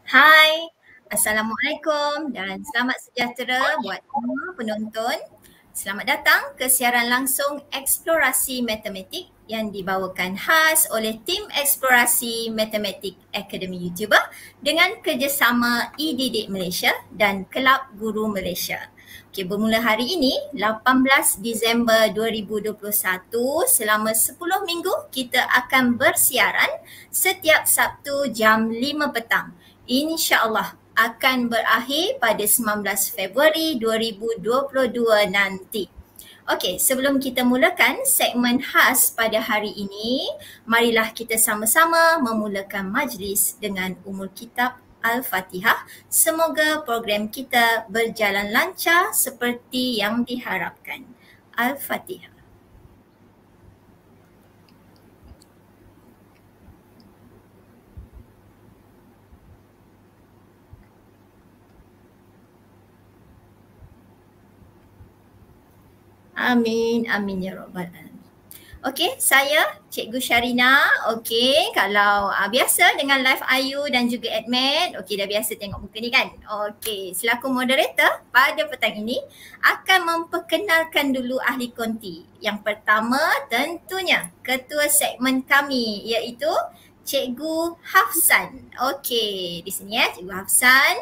Hai, Assalamualaikum dan selamat sejahtera buat semua penonton. Selamat datang ke siaran langsung Eksplorasi Matematik yang dibawakan khas oleh tim Eksplorasi Matematik Akademi YouTuber dengan kerjasama eDidik Malaysia dan Kelab Guru Malaysia. Okey, bermula hari ini 18 Disember 2021 selama 10 minggu kita akan bersiaran setiap Sabtu jam 5 petang. InsyaAllah akan berakhir pada 19 Februari 2022 nanti. Okey, sebelum kita mulakan segmen khas pada hari ini, marilah kita sama-sama memulakan majlis dengan Ummul Kitab Al-Fatihah. Semoga program kita berjalan lancar seperti yang diharapkan. Al-Fatihah. Amin, amin ya rabbal alamin. Okey, saya Cikgu Syarina. Okey, kalau biasa dengan live Ayu dan juga Admin, okey dah biasa tengok muka ni kan. Okey, selaku moderator pada petang ini akan memperkenalkan dulu ahli konti. Yang pertama tentunya ketua segmen kami iaitu Cikgu Hafsan. Okey, di sini ya Cikgu Hafsan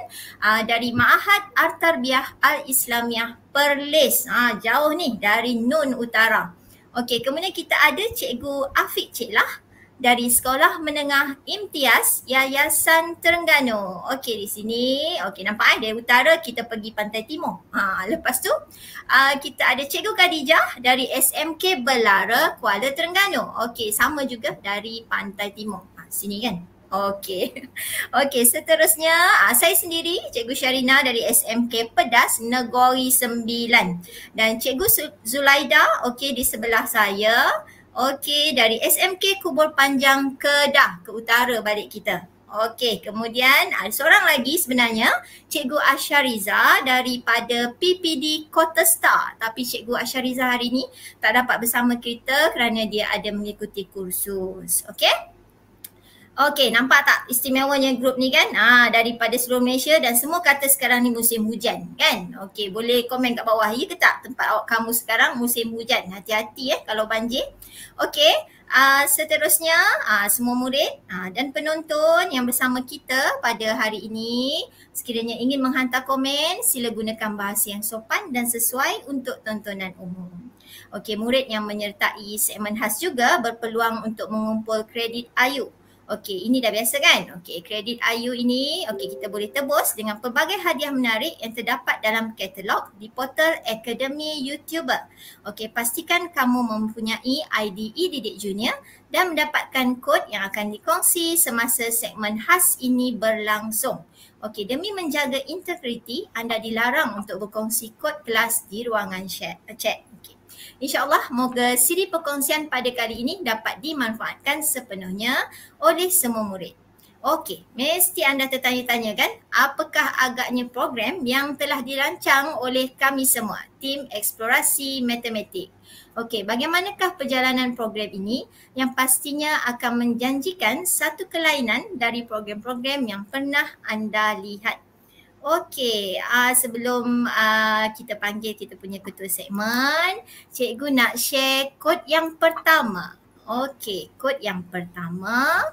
dari Ma'had At-Tarbiyah Al-Islamiyah Perlis. Jauh ni dari Nun Utara. Okey, kemudian kita ada Cikgu Afiq Ciklah dari Sekolah Menengah Imtiaz Yayasan Terengganu. Okey, di sini. Okey, nampak dari utara kita pergi Pantai Timur. Lepas tu kita ada Cikgu Khadijah dari SMK Belara Kuala Terengganu. Okey, sama juga dari Pantai Timur. Sini kan. Okey. Okey, seterusnya saya sendiri Cikgu Syarina dari SMK Pedas Negeri Sembilan dan Cikgu Zulaida okey di sebelah saya. Okey, dari SMK Kubur Panjang Kedah ke utara balik kita. Okey, kemudian ada seorang lagi sebenarnya Cikgu Asyariza daripada PPD Kota Star, tapi Cikgu Asyariza hari ni tak dapat bersama kita kerana dia ada mengikuti kursus. Okey? Okey, nampak tak istimewanya grup ni kan? Daripada seluruh Malaysia dan semua kata sekarang ni musim hujan kan? Okey, boleh komen kat bawah ya ke tak tempat awak kamu sekarang musim hujan. Hati-hati kalau banjir. Okey, seterusnya semua murid dan penonton yang bersama kita pada hari ini sekiranya ingin menghantar komen, sila gunakan bahasa yang sopan dan sesuai untuk tontonan umum. Okey, murid yang menyertai segmen khas juga berpeluang untuk mengumpul kredit Ayu. Okey, ini dah biasa kan? Okey, kredit Ayu ini kita boleh tebus dengan pelbagai hadiah menarik yang terdapat dalam katalog di portal Akademi YouTuber. Okey, pastikan kamu mempunyai ID eDidik Junior dan mendapatkan kod yang akan dikongsi semasa segmen khas ini berlangsung. Okey, demi menjaga integriti, anda dilarang untuk berkongsi kod kelas di ruangan chat. Okey. InsyaAllah moga siri perkongsian pada kali ini dapat dimanfaatkan sepenuhnya oleh semua murid. Okey, mesti anda tertanya-tanya kan apakah agaknya program yang telah dirancang oleh kami semua, tim Eksplorasi Matematik. Okey, bagaimanakah perjalanan program ini yang pastinya akan menjanjikan satu kelainan dari program-program yang pernah anda lihat. Okey, sebelum kita panggil kita punya ketua segmen, cikgu nak share kod yang pertama. Okey, kod yang pertama.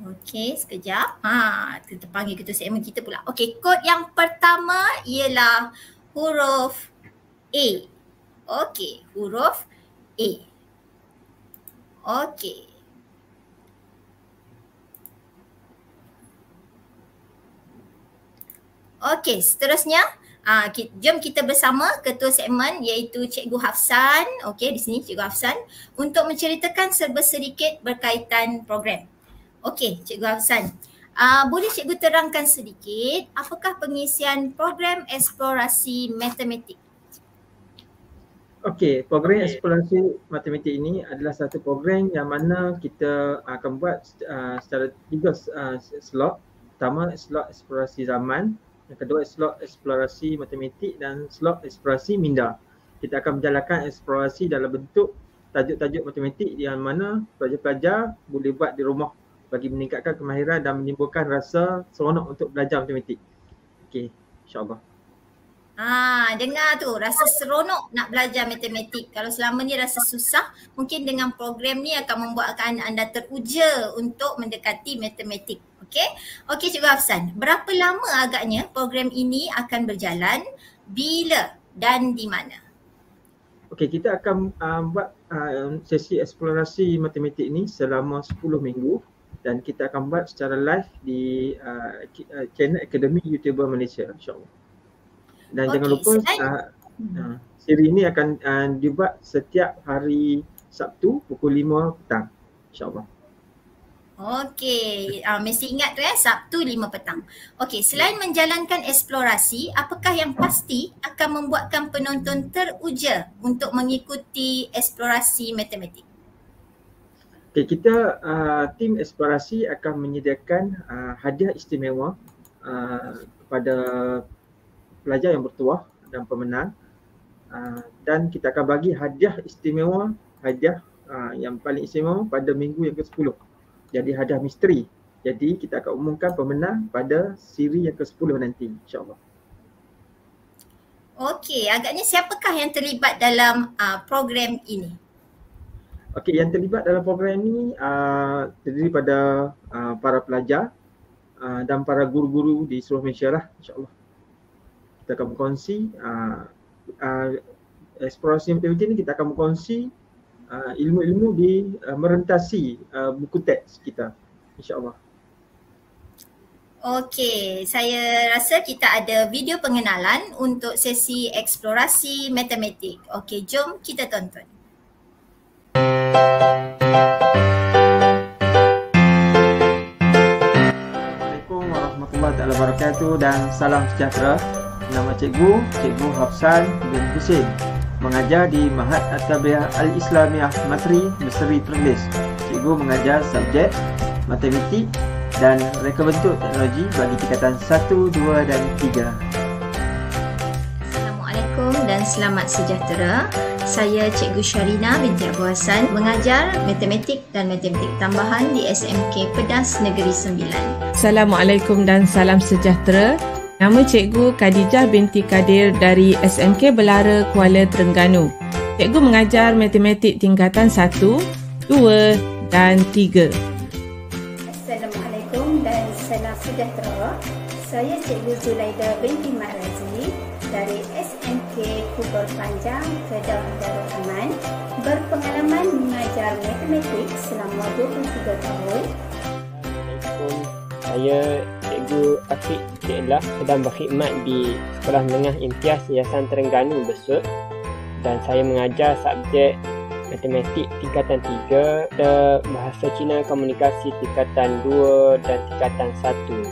Okey, sekejap. Kita panggil ketua segmen kita pula. Okey, kod yang pertama ialah huruf A. Okey, huruf A. Okey. Okey, seterusnya jom kita bersama ketua segmen iaitu Cikgu Hafsan. Okey, di sini Cikgu Hafsan untuk menceritakan serba sedikit berkaitan program. Okey, Cikgu Hafsan. Boleh Cikgu terangkan sedikit apakah pengisian program Eksplorasi Matematik? Okey, program Eksplorasi Matematik ini adalah satu program yang mana kita akan buat secara 3 slot. Pertama, slot eksplorasi zaman. Yang kedua, slot eksplorasi matematik dan slot eksplorasi minda. Kita akan menjalankan eksplorasi dalam bentuk tajuk-tajuk matematik yang mana pelajar-pelajar boleh buat di rumah bagi meningkatkan kemahiran dan menimbulkan rasa seronok untuk belajar matematik. Okey, insya-Allah. Dengar tu, rasa seronok nak belajar matematik. Kalau selama ni rasa susah, mungkin dengan program ni akan membuatkan anda teruja untuk mendekati matematik. Okey? Okey Cikgu Hafsan, berapa lama agaknya program ini akan berjalan, bila dan di mana? Okey, kita akan buat sesi eksplorasi matematik ni selama 10 minggu dan kita akan buat secara live di channel Akademi YouTuber Malaysia, insya-Allah. Dan jangan lupa siri ini akan dibuat setiap hari Sabtu pukul 5 petang, insya-Allah. Okey, mesti ingat tu Sabtu 5 petang. Okey, selain menjalankan eksplorasi, apakah yang pasti akan membuatkan penonton teruja untuk mengikuti eksplorasi matematik? Okey, kita tim eksplorasi akan menyediakan hadiah istimewa kepada pelajar yang bertuah dan pemenang, dan kita akan bagi hadiah istimewa, yang paling istimewa pada minggu yang ke-10. Jadi hadiah misteri. Jadi kita akan umumkan pemenang pada siri yang ke-10 nanti, insya-Allah. Okey, agaknya siapakah yang terlibat dalam program ini? Okey, yang terlibat dalam program ini terdiri pada para pelajar dan para guru-guru di seluruh Malaysia lah, insya-Allah. Kita akan berkongsi eksplorasi matematik ni, kita akan berkongsi ilmu-ilmu di merentasi buku teks kita, insya-Allah. Okey, saya rasa kita ada video pengenalan untuk sesi eksplorasi matematik. Okey, jom kita tonton. Assalamualaikum warahmatullahi wabarakatuh dan salam sejahtera. Nama Cikgu Hafsan bin Husin, mengajar di Mahat At-Tabiah Al-Islamiyah Matri, Mesri Perlis. Cikgu mengajar subjek matematik dan reka bentuk teknologi bagi tingkatan 1, 2 dan 3. Assalamualaikum dan selamat sejahtera. Saya Cikgu Syarina binti Abu Hassan, mengajar matematik dan matematik tambahan di SMK Pedas Negeri Sembilan. Assalamualaikum dan salam sejahtera. Nama Cikgu Khadijah binti Kadir dari SMK Belara Kuala Terengganu. Cikgu mengajar matematik tingkatan 1, 2 dan 3. Assalamualaikum dan salam sejahtera. Saya Cikgu Zulaida binti Mat Razli dari SMK Kubur Panjang, Kedah Darul Aman, berpengalaman mengajar matematik selama 23 tahun. Assalamualaikum. Saya Cikgu Afiq Ciklah, sedang berkhidmat di Sekolah Menengah Imtiaz Yayasan Terengganu Besut, dan saya mengajar subjek matematik tingkatan 3 dan bahasa Cina komunikasi tingkatan 2 dan tingkatan 1.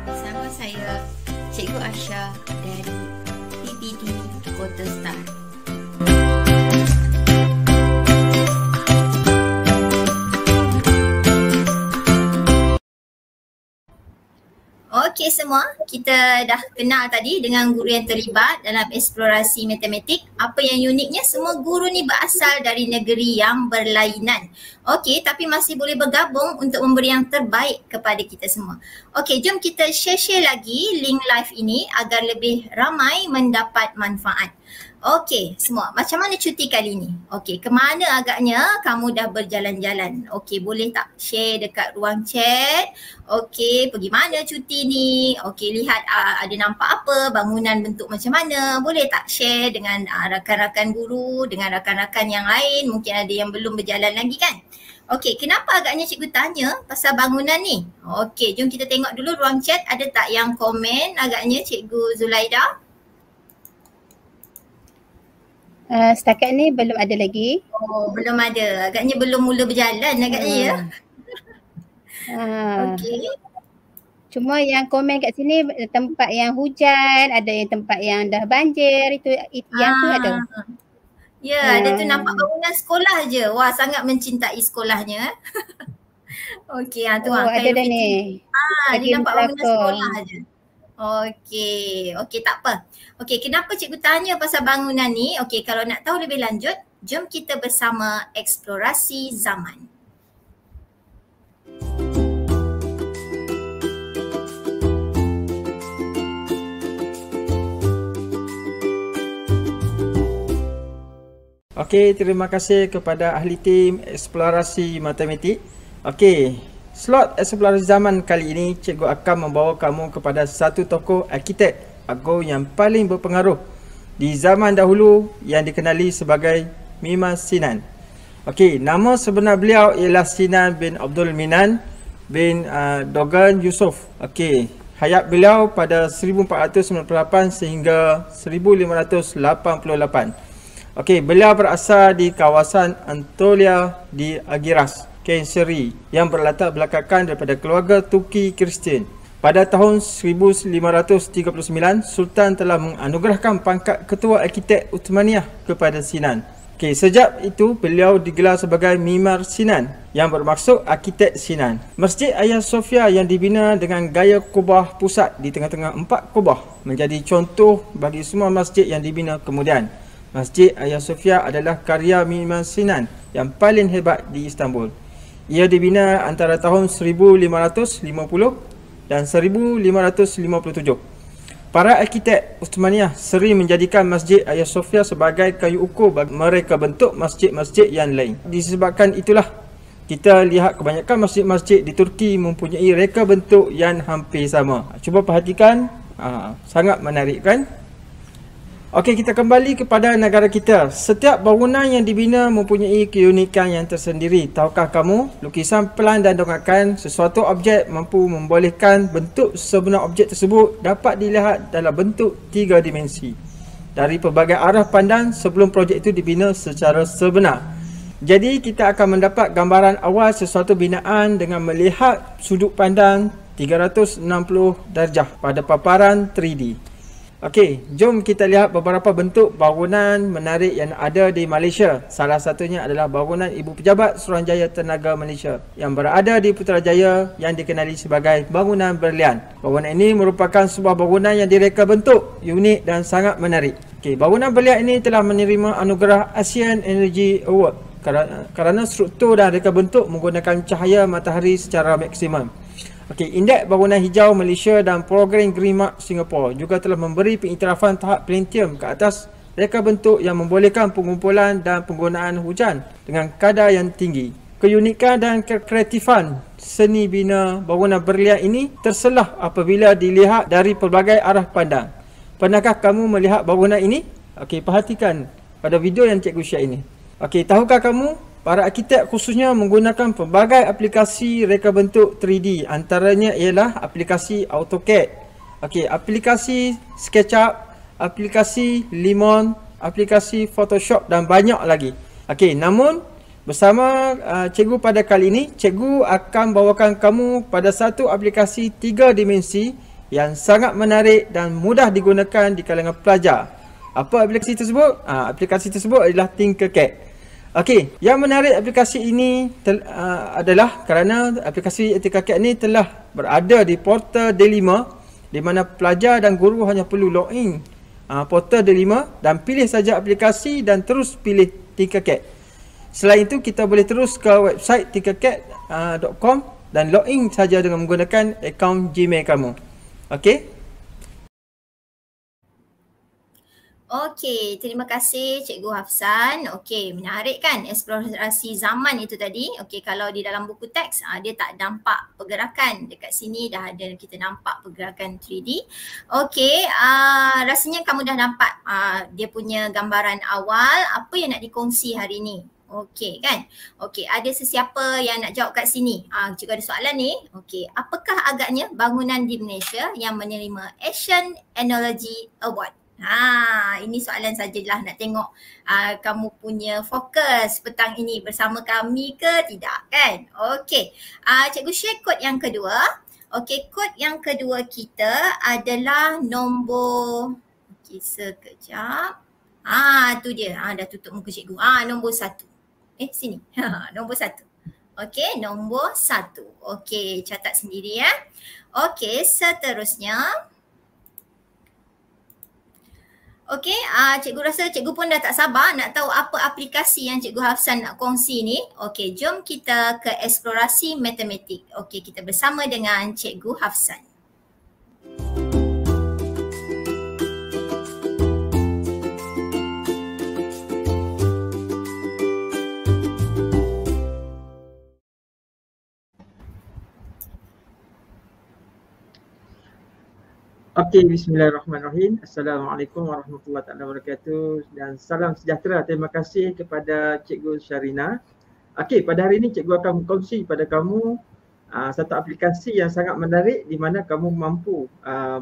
Sama saya Cikgu Asha dari PPD Kota Star. Okey semua, kita dah kenal tadi dengan guru yang terlibat dalam eksplorasi matematik. Apa yang uniknya, semua guru ni berasal dari negeri yang berlainan. Okey, tapi masih boleh bergabung untuk memberi yang terbaik kepada kita semua. Okey, jom kita share lagi link live ini agar lebih ramai mendapat manfaat. Okey, semua. Macam mana cuti kali ni? Okey, kemana agaknya kamu dah berjalan-jalan? Okey, boleh tak share dekat ruang chat? Okey, pergi mana cuti ni? Okey, lihat ada nampak apa, bangunan bentuk macam mana? Boleh tak share dengan rakan-rakan guru, dengan rakan-rakan yang lain? Mungkin ada yang belum berjalan lagi kan? Okey, kenapa agaknya cikgu tanya pasal bangunan ni? Okey, jom kita tengok dulu ruang chat. Ada tak yang komen agaknya Cikgu Zulaida? Setakat ni belum ada lagi. Oh, belum ada. Agaknya belum mula berjalan agaknya ya. Okey. Cuma yang komen kat sini tempat yang hujan, ada yang tempat yang dah banjir, itu yang tu ada. Ya, ada tu nampak bangunan sekolah je. Wah, sangat mencintai sekolahnya. Okey, tu ada dah ni. Dia nampak bangunan sekolah je. Okey, tak apa. Okey, kenapa cikgu tanya pasal bangunan ni? Okey, kalau nak tahu lebih lanjut, Jom kita bersama eksplorasi zaman. Okey, terima kasih kepada ahli tim eksplorasi matematik. Okey, slot eksplorasi zaman kali ini cikgu akan membawa kamu kepada satu tokoh arkitek agung yang paling berpengaruh di zaman dahulu yang dikenali sebagai Mimar Sinan. Okey, nama sebenar beliau ialah Sinan bin Abdul Minan bin Dogan Yusuf. Okey, hayat beliau pada 1498 sehingga 1588. Okey, beliau berasal di kawasan Anatolia di Agiras, Kayseri yang berlatar belakangkan daripada keluarga Turki Kristian. Pada tahun 1539, Sultan telah menganugerahkan pangkat Ketua Arkitek Uthmaniyah kepada Sinan. Okey, sejak itu beliau digelar sebagai Mimar Sinan yang bermaksud arkitek Sinan. Masjid Hagia Sophia yang dibina dengan gaya kubah pusat di tengah-tengah 4 kubah menjadi contoh bagi semua masjid yang dibina kemudian. Masjid Hagia Sophia adalah karya Mimar Sinan yang paling hebat di Istanbul. Ia dibina antara tahun 1550 dan 1557. Para arkitek Uthmaniyah sering menjadikan Masjid Hagia Sophia sebagai kayu ukur bagi mereka bentuk masjid-masjid yang lain. Disebabkan itulah kita lihat kebanyakan masjid-masjid di Turki mempunyai reka bentuk yang hampir sama. Cuba perhatikan, sangat menarik kan? Okey, kita kembali kepada negara kita. Setiap bangunan yang dibina mempunyai keunikan yang tersendiri. Tahukah kamu, lukisan pelan dan donghakan sesuatu objek mampu membolehkan bentuk sebenar objek tersebut dapat dilihat dalam bentuk 3 dimensi dari pelbagai arah pandang sebelum projek itu dibina secara sebenar. Jadi kita akan mendapat gambaran awal sesuatu binaan dengan melihat sudut pandang 360 darjah pada paparan 3D. Okey, jom kita lihat beberapa bentuk bangunan menarik yang ada di Malaysia. Salah satunya adalah bangunan Ibu Pejabat Suruhanjaya Tenaga Malaysia yang berada di Putrajaya yang dikenali sebagai bangunan berlian. Bangunan ini merupakan sebuah bangunan yang direka bentuk unik dan sangat menarik. Okey, bangunan berlian ini telah menerima anugerah Asian Energy Award kerana struktur dan reka bentuk menggunakan cahaya matahari secara maksimum. Okey, Indeks Bangunan Hijau Malaysia dan Program Green Mark Singapore juga telah memberi pengiktirafan tahap platinum ke atas reka bentuk yang membolehkan pengumpulan dan penggunaan hujan dengan kadar yang tinggi. Keunikan dan kreatifan seni bina bangunan berlian ini terselah apabila dilihat dari pelbagai arah pandang. Pernahkah kamu melihat bangunan ini? Okey, perhatikan pada video yang cikgu share ini. Okey, tahukah kamu para arkitek khususnya menggunakan pelbagai aplikasi reka bentuk 3D, antaranya ialah aplikasi AutoCAD, okey, aplikasi SketchUp, aplikasi Lemon, aplikasi Photoshop dan banyak lagi. Okey, namun bersama cikgu pada kali ini, cikgu akan bawakan kamu pada satu aplikasi 3 dimensi yang sangat menarik dan mudah digunakan di kalangan pelajar. Apa aplikasi tersebut? Aplikasi tersebut adalah Tinkercad. Okey, yang menarik aplikasi ini adalah kerana aplikasi Tinkercad ini telah berada di portal D5 di mana pelajar dan guru hanya perlu login portal D5 dan pilih saja aplikasi dan terus pilih Tinkercad. Selain itu, kita boleh terus ke website tinkercad.com dan login saja dengan menggunakan akaun Gmail kamu. Okey? Okey, terima kasih Cikgu Hafsan. Okey, menarik kan eksplorasi zaman itu tadi. Okey, kalau di dalam buku teks dia tak nampak pergerakan. Dekat sini dah ada kita nampak pergerakan 3D. Okey, rasanya kamu dah nampak dia punya gambaran awal. Apa yang nak dikongsi hari ni? Okey kan? Okey, ada sesiapa yang nak jawab kat sini? Cikgu ada soalan ni. Okey, apakah agaknya bangunan di Malaysia yang menerima Asian Analogy Award? Ini soalan sajalah, nak tengok kamu punya fokus petang ini bersama kami ke tidak kan? Okey, cikgu share kod yang kedua. Okey, kod yang kedua kita adalah nombor, okey sekejap. Tu dia, dah tutup muka cikgu. Nombor 1. Sini. Nombor 1. Okey, nombor 1. Okey, catat sendiri ya. Okey, seterusnya. Okey, cikgu rasa cikgu pun dah tak sabar nak tahu apa aplikasi yang Cikgu Hafsan nak kongsi ni. Okey, jom kita ke eksplorasi matematik. Okey, kita bersama dengan Cikgu Hafsan. Okey, bismillahirrahmanirrahim. Assalamualaikum warahmatullahi wabarakatuh dan salam sejahtera. Terima kasih kepada Cikgu Sharina. Okey, pada hari ini cikgu akan kongsi pada kamu satu aplikasi yang sangat menarik di mana kamu mampu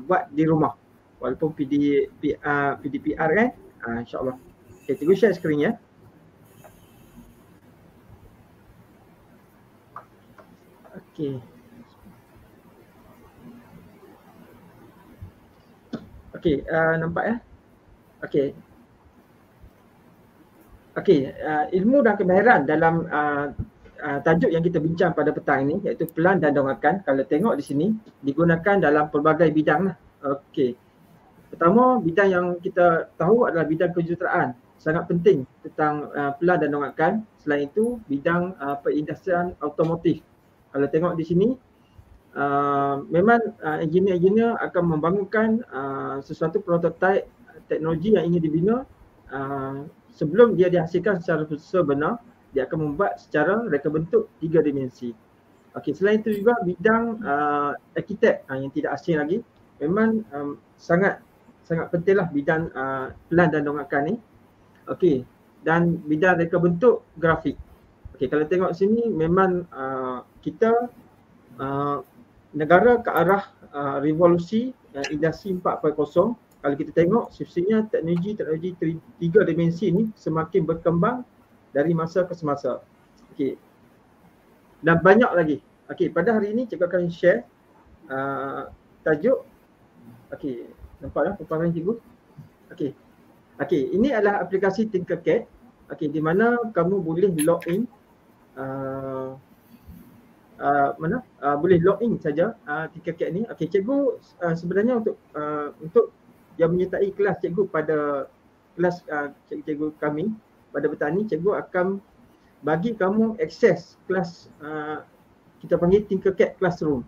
buat di rumah walaupun PDPR kan. InsyaAllah. Okey, cikgu share skrin ya. Okey. Okey, nampak ya? Okey. Okey, ilmu dan kemahiran dalam tajuk yang kita bincang pada petang ini iaitu pelan dan donghakan. Kalau tengok di sini digunakan dalam pelbagai bidang lah. Okey. Pertama, bidang yang kita tahu adalah bidang kejuruteraan. Sangat penting tentang pelan dan donghakan. Selain itu, bidang perindustrian automotif. Kalau tengok di sini memang engineer-engineer akan membangunkan sesuatu prototipe teknologi yang ingin dibina. Sebelum dia dihasilkan secara sebenar, dia akan membuat secara reka bentuk 3 dimensi. Okey, selain itu juga bidang arkitek yang tidak asing lagi. Memang sangat pentinglah bidang pelan dan donghakan ni. Okey, dan bidang reka bentuk grafik. Okey, kalau tengok sini memang kita negara ke arah revolusi industri 4.0. Kalau kita tengok sifsinya teknologi 3 dimensi ni semakin berkembang dari masa ke semasa. Okey. Dan banyak lagi. Okey, pada hari ini cikgu akan share tajuk. Okey, nampaklah paparan cikgu. Okey. Okey, ini adalah aplikasi Tinkercad. Okey, di mana kamu boleh log in boleh login saja Tinkercad ni. Okey, cikgu sebenarnya untuk yang menyertai kelas cikgu pada kelas cikgu kami pada petang ni, cikgu akan bagi kamu akses kelas kita panggil Tinkercad Classroom,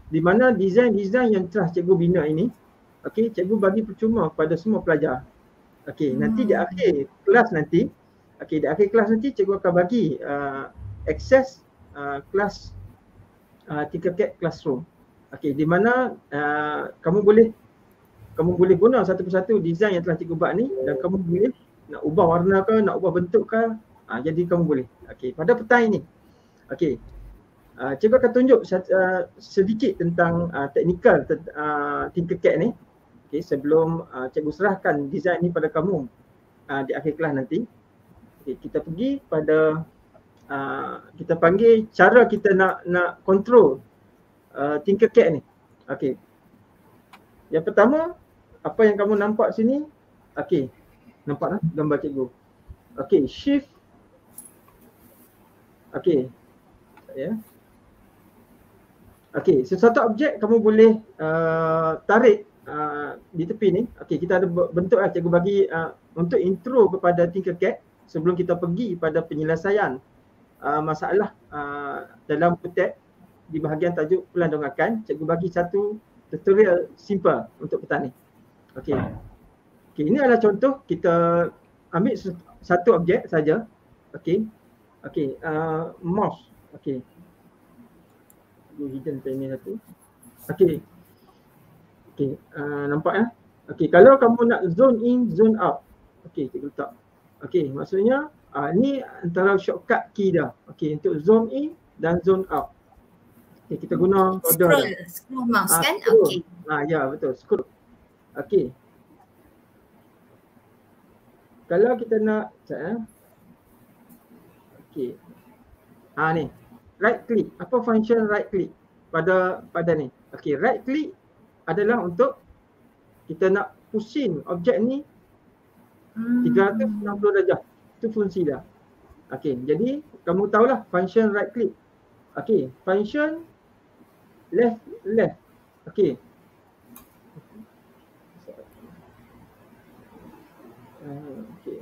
di mana design-design yang telah cikgu bina ini, okey, cikgu bagi percuma kepada semua pelajar. Okey, nanti di akhir kelas nanti, okey, di akhir kelas nanti cikgu akan bagi akses kelas Tinkercad Classroom. Okey, di mana kamu boleh guna satu persatu design yang telah cikgu buat ni dan kamu boleh nak ubah warna ke, nak ubah bentuk ke, jadi kamu boleh. Okey, pada petang ini. Okey. Cikgu akan tunjuk sedikit tentang teknikal Tinkercad ni. Okey, sebelum cikgu serahkan design ni pada kamu di akhir kelas nanti. Okey, kita pergi pada kita panggil cara kita nak control Tinkercad ni. Okey. Yang pertama, apa yang kamu nampak sini, okey, nampaklah gambar cikgu. Okey, shift. Okey. Ya. Okey, sesuatu objek kamu boleh tarik di tepi ni. Okey, kita ada bentuk cikgu bagi untuk intro kepada Tinkercad sebelum kita pergi pada penyelesaian masalah dalam petek di bahagian tajuk pelan donghakan. Cikgu bagi satu tutorial simple untuk petang ni. Okey. Okey, ini adalah contoh kita ambil satu objek saja. Okey. Okey, mouse. Okey. Hidden panel satu. Okey. Okey, nampak ya? Okey, kalau kamu nak zone in, zone out. Okey, cikgu letak. Okey, maksudnya ni antara shortcut key dah. Okey, untuk zone in dan zone out. Okey, kita guna scroll mouse kan? Okey. Okey. Ya, betul. Scroll. Okey. Kalau kita nak okey. Ni. Right click. Apa function right click pada ni? Okey, right click adalah untuk kita nak pusing objek ni 360 darjah. Itu fungsi dah. Okey, jadi kamu tahulah function right click. Okey, function left. Okey. Okey.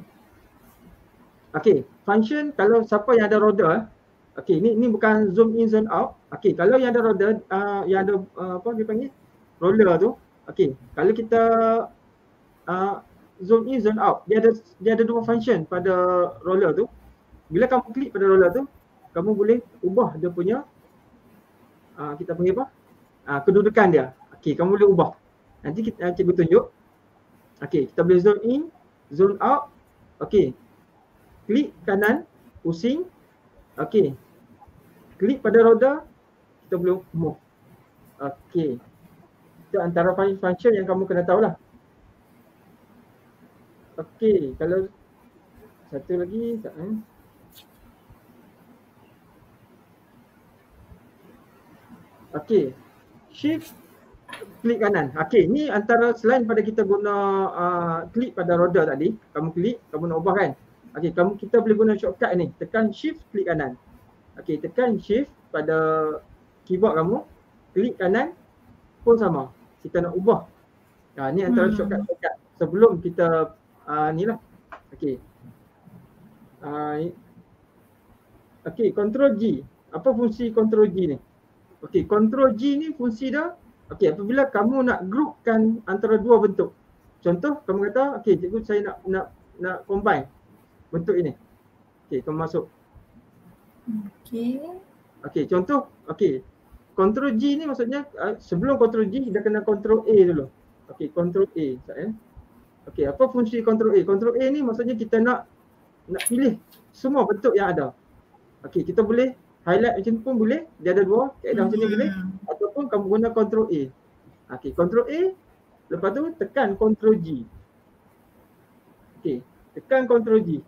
Okey, function kalau siapa yang ada roda, okey, ni bukan zoom in zoom out. Okey, kalau yang ada roda, yang ada apa dia panggil? Roller tu. Okey, kalau kita zoom in zoom out, dia ada dua function pada roller tu. Bila kamu klik pada roller tu, kamu boleh ubah dia punya kita panggil apa? Kedudukan dia. Okey, kamu boleh ubah. Nanti cikgu tunjuk. Okey, kita boleh zoom in, zoom out. Okey. Klik kanan, pusing. Okey. Klik pada roda, kita boleh move. Okey. Itu antara function yang kamu kena tahulah. Okey, kalau satu lagi Okey. Shift, klik kanan. Okey, ni antara selain pada kita guna klik pada roda tadi, kamu klik, kamu nak ubah kan? Okey, kita boleh guna shortcut ni. Tekan shift, klik kanan. Okey, tekan shift pada keyboard kamu, klik kanan pun sama. Kita nak ubah. Ni antara shortcut sebelum kita ni lah. Okey. Okey, control G. Apa fungsi control G ni? Okey, control G ni fungsi dia. Okey, apabila kamu nak groupkan antara dua bentuk. Contoh kamu kata, okey cikgu saya nak combine bentuk ini. Okey, kamu masuk. Okey, contoh, okey. Control G ni maksudnya sebelum control G dia kena control A dulu. Okey, control A. Okey, apa fungsi control A? Control A ni maksudnya kita nak pilih semua bentuk yang ada. Okey, kita boleh highlight macam pun boleh. Dia ada dua kaedah macam ni boleh. Ataupun kamu guna control A. Okey, control A. Lepas tu tekan control G. Okey, tekan control G.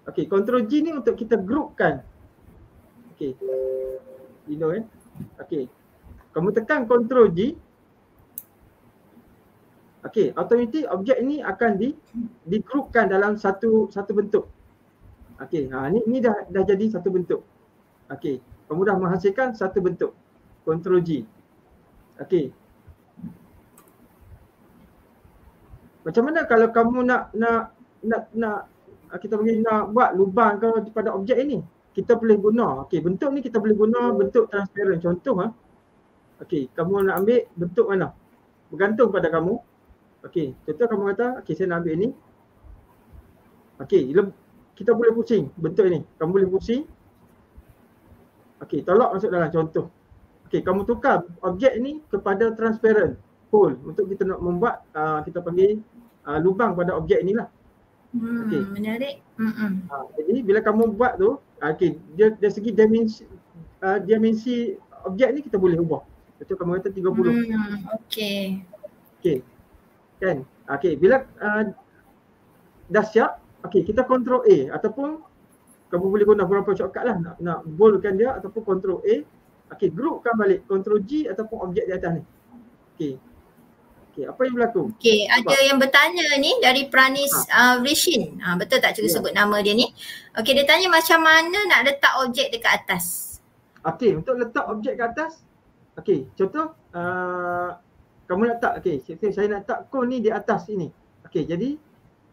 Okey, control G ni untuk kita groupkan. Okey. Okey. Kamu tekan control G. Okey, automatik objek ini akan digroupkan dalam satu bentuk. Okey, ni dah jadi satu bentuk. Okey, kamu dah menghasilkan satu bentuk. Control G. Okey. Macam mana kalau kamu nak kita boleh nak buat lubang pada objek ini? Kita boleh guna. Okey, bentuk ni kita boleh guna bentuk transparent. Contoh okey, kamu nak ambil bentuk mana? Bergantung pada kamu. Okey, contoh kamu kata, okey saya nak ambil ini. Okey, kita boleh pusing bentuk ini. Kamu boleh pusing. Okey, tolak masuk dalam contoh. Okey, kamu tukar objek ini kepada transparent hole untuk kita nak membuat kita panggil lubang pada objek inilah. Okay. Menarik. Jadi bila kamu buat tu, okey, dari segi dimensi objek ni kita boleh ubah. Contoh kamu kata 30. Okey. Okey. Kan? Okey, bila dah siap, okey, kita control A ataupun kamu boleh guna beberapa shortcut lah nak boldkan dia ataupun control A. Okey, groupkan balik control G ataupun objek di atas ni. Okey. Okey, apa yang berlaku? Okey, ada yang bertanya ni dari Pranis Rishin. Betul tak cikgu sebut nama dia ni? Okey, dia tanya macam mana nak letak objek dekat atas. Okey, untuk letak objek ke atas. Okey, contoh kamu nak letak, okey, saya nak letak kon ni di atas ini. Okey, jadi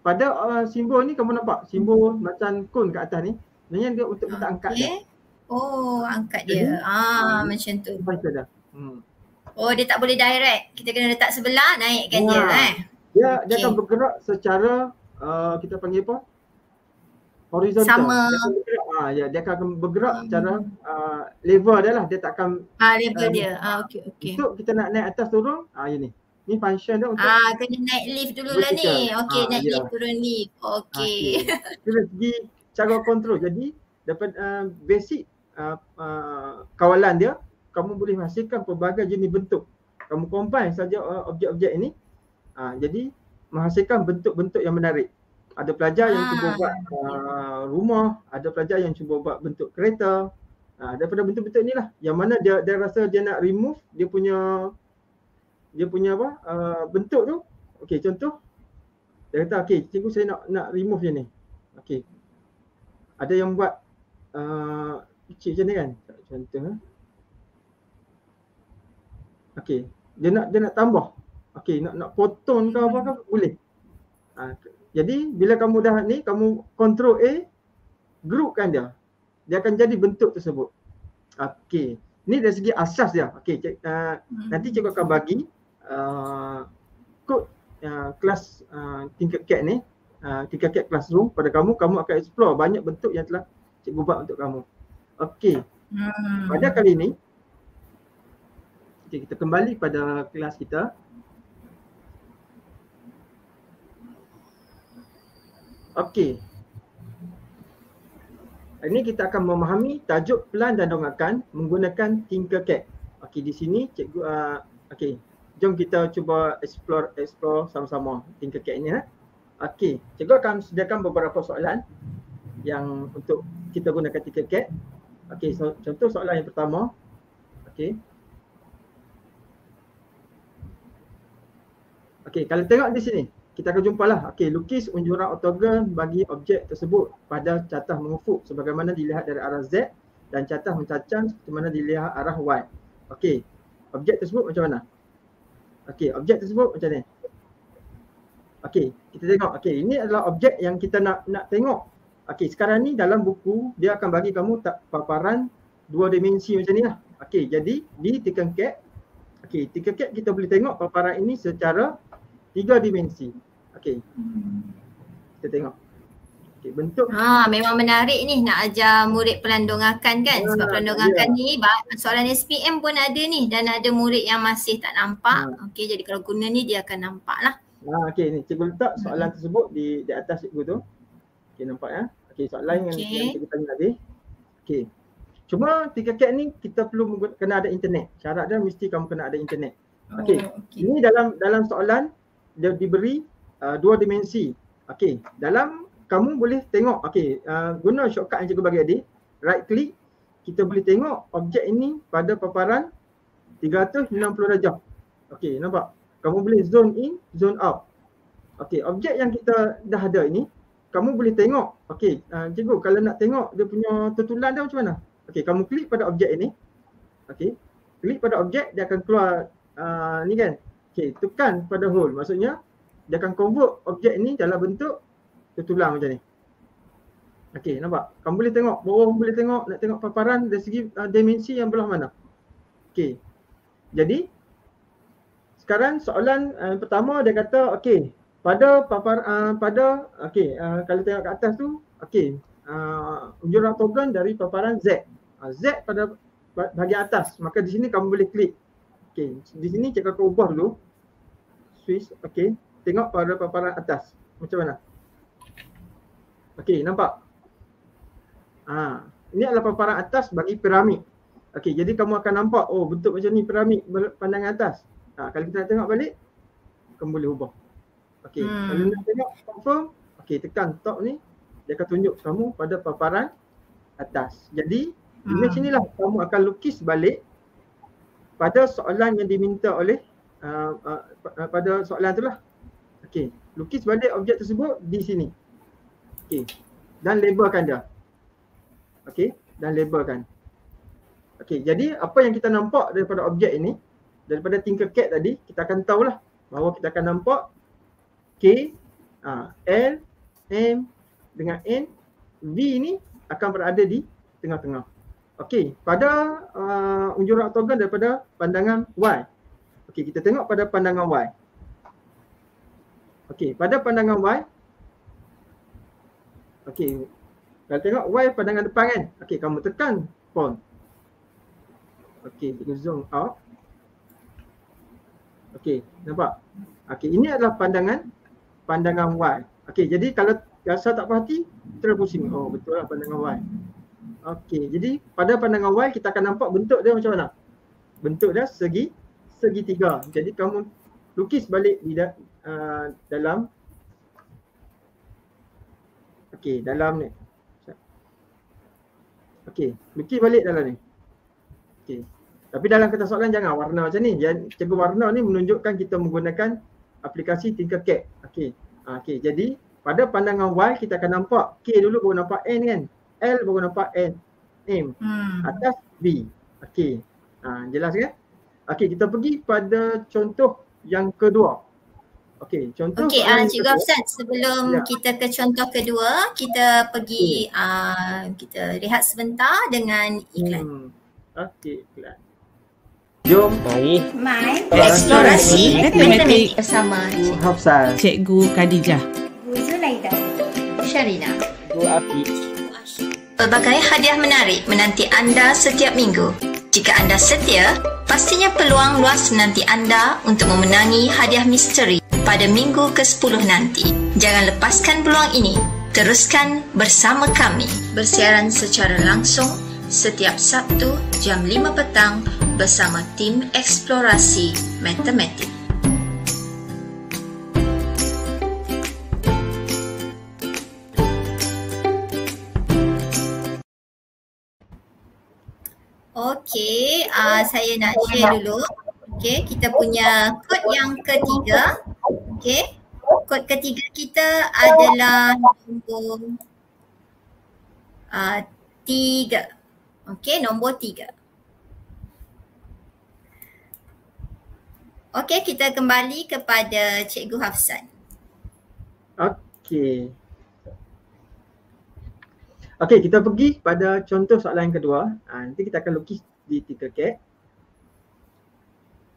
pada simbol ni kamu nampak simbol macam kon kat atas ni. Sebenarnya dia untuk kita angkat dia. Oh, angkat dia. Macam tu. Macam dah. Oh, dia tak boleh direct. Kita kena letak sebelah, naikkan dia Dia akan bergerak secara kita panggil apa? Horizontal. Sama. Dia akan bergerak secara level dia lah. Dia tak akan level dia. Okey. Untuk kita nak naik atas turun, ini. Ni function dia untuk kena naik lift dululah ni. Okey, naik lift turun lift. Okey. Dari segi cara kontrol. Jadi dapat basic kawalan dia, kamu boleh hasilkan pelbagai jenis bentuk. Kamu combine saja objek-objek ini. Jadi menghasilkan bentuk-bentuk yang menarik. Ada pelajar yang cuba buat rumah, ada pelajar yang cuba buat bentuk kereta. Daripada bentuk-bentuk inilah yang mana dia rasa dia nak remove dia punya apa bentuk tu. Okey, contoh dia kata okey cikgu saya nak remove je ni. Okey. Ada yang buat kecil macam ni kan. Contoh okey, dia nak tambah. Okey, nak potong ke apa ke boleh. Jadi bila kamu dah ni, kamu control A, groupkan dia. Dia akan jadi bentuk tersebut. Okey. Ni dari segi asas dia. Okey, nanti cikgu akan bagi kod kelas Tinkercad ni, Tinkercad Classroom pada kamu. Kamu akan explore banyak bentuk yang telah cikgu buat untuk kamu. Okey. Pada kali ni, kita kembali pada kelas kita. Okey. Ini kita akan memahami tajuk pelan dan donghakan menggunakan Tinkercad. Okey, di sini cikgu okey. Jom kita cuba explore sama-sama Tinkercad ini. Okey, cikgu akan sediakan beberapa soalan yang untuk kita gunakan Tinkercad. Okey, contoh soalan yang pertama. Okey. Okey, kalau tengok di sini, kita akan jumpalah. Okey, lukis unjuran ortogon bagi objek tersebut pada catah mengufuk sebagaimana dilihat dari arah Z dan catah mencacang seperti mana dilihat arah Y. Okey, objek tersebut macam mana? Okey, objek tersebut macam ni. Okey, kita tengok. Okey, ini adalah objek yang kita nak tengok. Okey, sekarang ni dalam buku dia akan bagi kamu paparan 2 dimensi macam ni lah. Okey, jadi di Tinkercad, okey, Tinkercad kita boleh tengok paparan ini secara 3 dimensi. Okey. Kita tengok. Okey, bentuk. Memang menarik ni nak ajar murid pelan donghakan kan. Sebab pelan donghakan ni soalan SPM pun ada ni dan ada murid yang masih tak nampak. Okey, jadi kalau guna ni dia akan nampak lah. Okey, ni cikgu letak soalan tersebut di atas cikgu tu. Okey, nampak ya. Okey, soalan yang cikgu tanya tadi. Okey. Cuma Tinkercad ni kita perlu kena ada internet. Syarat dia mesti kamu kena ada internet. Okey. Ini dalam soalan dia diberi 2 dimensi. Okey, dalam kamu boleh tengok, okey, guna shortcut yang cikgu bagi tadi, right click, kita boleh tengok objek ini pada paparan 360 darjah. Okey, nampak? Kamu boleh zone in, zone out. Okey, objek yang kita dah ada ini, kamu boleh tengok. Okey, cikgu kalau nak tengok dia punya tutulan dia macam mana? Okey, kamu klik pada objek ini. Okey, klik pada objek, dia akan keluar ni kan. Okey, tekan pada hole. Maksudnya dia akan convert objek ni dalam bentuk tutulang macam ni. Okey, nampak? Kamu boleh tengok, bawah boleh tengok, nak tengok paparan dari segi dimensi yang belah mana. Okey. Jadi sekarang soalan pertama dia kata okey, pada kalau tengok kat atas tu, okey, unjuran ortogon dari paparan Z. Z pada bahagian atas, maka di sini kamu boleh klik. Okey, di sini cikgu akan ubah dulu. Switch, okey. Tengok pada paparan atas. Macam mana? Okey, nampak? Ini adalah paparan atas bagi piramid. Okey, jadi kamu akan nampak, oh bentuk macam ni piramid pandangan atas. Kalau kita nak tengok balik, kamu boleh ubah. Okey, kalau nak tengok confirm, okey, tekan top ni, dia akan tunjuk kamu pada paparan atas. Jadi, image inilah kamu akan lukis balik pada soalan yang diminta oleh pada soalan tu lah. Okey, lukis balik objek tersebut di sini. Okey, dan labelkan dia. Okey, dan labelkan. Okey, jadi apa yang kita nampak daripada objek ini, daripada Tinkercad tadi, kita akan tahulah bahawa kita akan nampak K, L, M dengan N, V ni akan berada di tengah-tengah. Okey, pada unjuran ortogon daripada pandangan Y. Okey, kita tengok pada pandangan Y. Okey, pada pandangan Y. Okey, kalau tengok Y pandangan depan kan. Okey, kamu tekan font. Okey, kita zoom out. Okey, nampak? Okey, ini adalah pandangan Y. Okey, jadi kalau rasa tak perhati, terus pusing. Oh, betul lah pandangan Y. Okey, jadi pada pandangan Y kita akan nampak bentuk dia macam mana? Bentuk dia segitiga. Jadi kamu lukis balik di dalam dalam ni. Okey, lukis balik dalam ni. Okey. Tapi dalam kertas soalan jangan warna macam ni. Cikgu warna ni menunjukkan kita menggunakan aplikasi Tinkercad. Okey. Okey, jadi pada pandangan Y kita akan nampak K dulu baru nampak N kan. L baru nampak N. M. Atas B. Okey. Jelas kan? Okey, kita pergi pada contoh yang kedua. Okey, contoh Okey, soalan Cikgu kedua. Hafsan, sebelum Ya. kita ke contoh kedua, kita pergi kita rehat sebentar dengan iklan. Okey, iklan. Jom Mari. My Eksplorasi Matematik bersama Cikgu Hafsan. Cikgu Khadijah. Bu Zulaida. Syarina. Bu Afiq. Pelbagai hadiah menarik menanti anda setiap minggu. Jika anda setia, pastinya peluang luas menanti anda untuk memenangi hadiah misteri pada minggu ke-10 nanti. Jangan lepaskan peluang ini. Teruskan bersama kami. Bersiaran secara langsung setiap Sabtu jam 5 petang bersama tim Eksplorasi Matematik. Okey, saya nak share dulu. Okey, kita punya kod yang ketiga. Okey, kod ketiga kita adalah nombor 3. Okey, nombor 3. Okey, kita kembali kepada Cikgu Hafsan. Okey. Okey, kita pergi pada contoh soalan yang kedua. Nanti kita akan lukis di Tinkercad.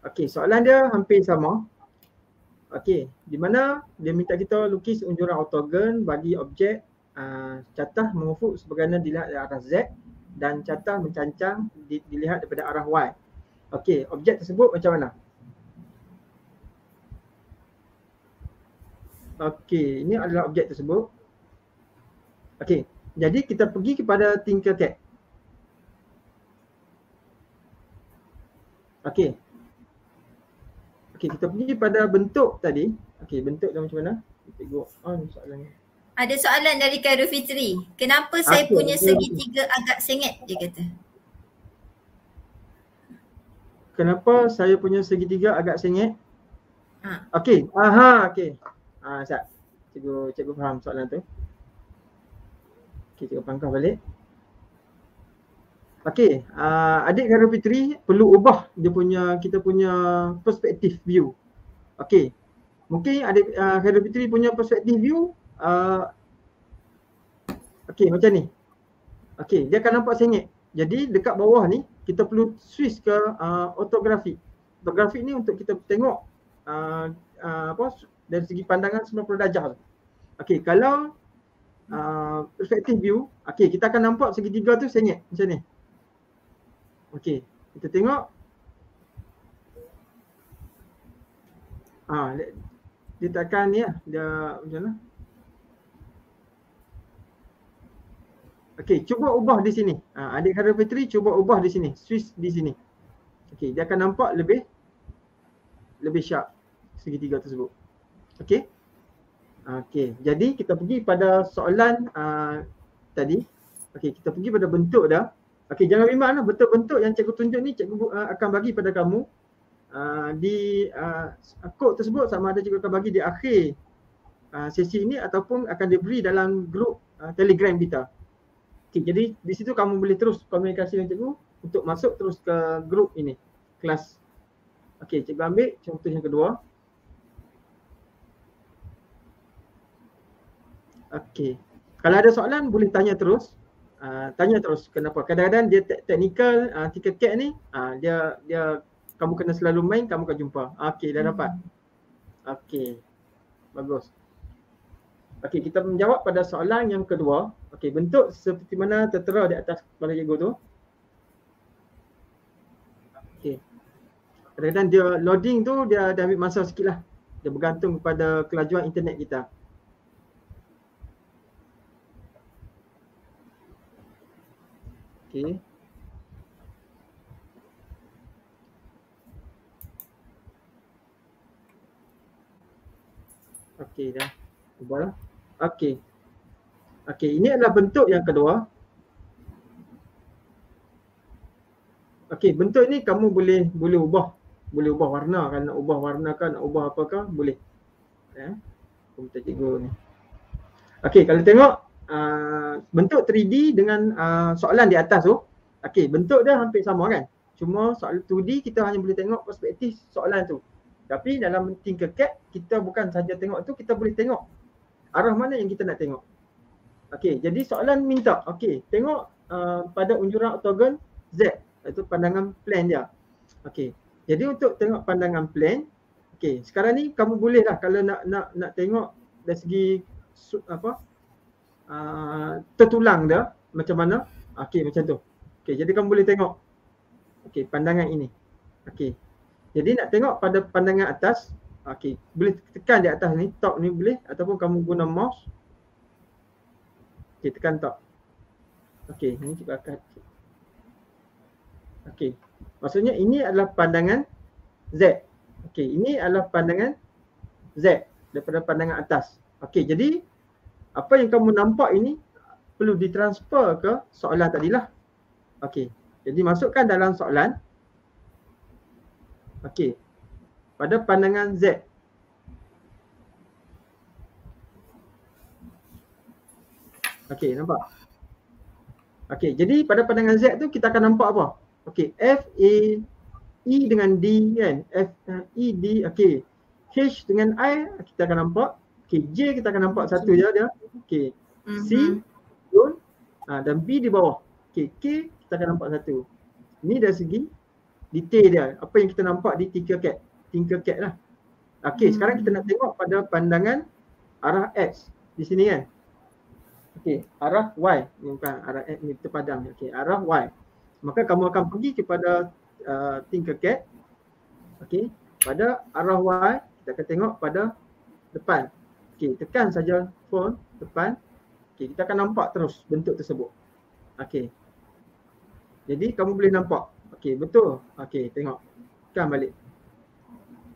Okey, soalan dia hampir sama. Okey, di mana dia minta kita lukis unjuran ortogon bagi objek catah mengufuk sebagaimana dilihat dari arah Z dan catah mencancang dilihat daripada arah Y. Okey, objek tersebut macam mana? Okey, ini adalah objek tersebut. Okey, jadi kita pergi kepada Tinkercad. Okey. Okey, kita pergi pada bentuk tadi. Okey, bentuk dia macam mana? Cikgu on soalan ni. Ada soalan dari Khairul Fitri. Kenapa saya Okey, punya segitiga agak sengit, dia kata. Kenapa saya punya segitiga agak sengit? Ha. Okey, okey. Sat. Cikgu faham soalan tu. Okey, cikgu pangkah balik. Okey, adik Khairul Fitri perlu ubah dia punya kita punya perspektif view. Okey. Mungkin adik Khairul Fitri punya perspektif view okey macam ni. Okey, dia akan nampak sengit. Jadi dekat bawah ni kita perlu switch ke ortografi. Ortografi ni untuk kita tengok dari segi pandangan 90 darjah. Okey, kalau perspektif view, okey kita akan nampak segitiga tu sengit macam ni. Okey, kita tengok. Dia takkan ni lah, dia macam mana? Okey, cuba ubah di sini. Adik Khairul Fitri cuba ubah di sini, switch di sini. Okey, dia akan nampak lebih sharp segitiga tersebut. Okey. Okey, jadi kita pergi pada soalan tadi. Okey, kita pergi pada bentuk dah. Okey, jangan bimbang bentuk-bentuk yang cikgu tunjuk ni cikgu akan bagi pada kamu di kod tersebut, sama ada cikgu akan bagi di akhir sesi ini ataupun akan diberi dalam grup Telegram kita. Okey, jadi di situ kamu boleh terus komunikasi dengan cikgu untuk masuk terus ke grup ini, kelas. Okey, cikgu ambil contoh yang kedua. Okey, kalau ada soalan boleh tanya terus. Tanya terus kenapa. Kadang-kadang dia technical Tinkercad ni dia kamu kena selalu main, kamu akan jumpa. Okey, dah dapat. Okey. Bagus. Okey, kita menjawab pada soalan yang kedua. Okey, bentuk seperti mana tertera di atas kepala cikgu tu. Okey. Kadang-kadang dia loading tu dia dah ambil masa sikitlah. Dia bergantung kepada kelajuan internet kita. Okey. Okey dah. Ubahlah. Okey. Okey, ini adalah bentuk yang kedua. Okey, bentuk ni kamu boleh ubah. Boleh ubah warna kan, nak ubah warna kan, nak ubah apakah, boleh. Komputer cikgu ni. Okey, kalau tengok bentuk 3D dengan soalan di atas tu, okey, bentuk dia hampir sama kan. Cuma soalan 2D kita hanya boleh tengok perspektif soalan tu. Tapi dalam Tinkercad kita bukan saja tengok tu, kita boleh tengok arah mana yang kita nak tengok. Okey, jadi soalan minta, okey, tengok pada unjuran oktogon Z, itu pandangan plan dia. Okey. Jadi untuk tengok pandangan plan, okey, sekarang ni kamu boleh lah kalau nak tengok dari segi tertulang dia macam mana. Okey, macam tu. Okey, jadi kamu boleh tengok. Okey, pandangan ini. Okey. Jadi nak tengok pada pandangan atas, okey, boleh tekan di atas ni, top ni boleh, ataupun kamu guna mouse. Okey, tekan top. Okey, ini kita akan. Okey. Maksudnya ini adalah pandangan Z. Okey, ini adalah pandangan Z daripada pandangan atas. Okey, jadi apa yang kamu nampak ini perlu ditransfer ke soalan tadilah. Okey. Jadi masukkan dalam soalan. Okey. Pada pandangan Z. Okey, nampak? Okey, jadi pada pandangan Z tu kita akan nampak apa? Okey, F, A, E dengan D kan? F, E, D, okey. H dengan I kita akan nampak. Okey, J kita akan nampak satu je dia. Okey, C, dan B di bawah. Okey, K kita akan nampak satu. Ini dari segi detail dia. Apa yang kita nampak di Tinkercad lah. Okey, sekarang kita nak tengok pada pandangan arah X di sini kan. Okey, arah Y. Ini bukan arah X ni terpadam. Okey, arah Y. Maka kamu akan pergi kepada Tinkercad. Okey, pada arah Y kita akan tengok pada depan. Okey, tekan saja phone depan. Okey, kita akan nampak terus bentuk tersebut. Okey. Jadi kamu boleh nampak. Okey, betul. Okey, tengok. Tekan balik.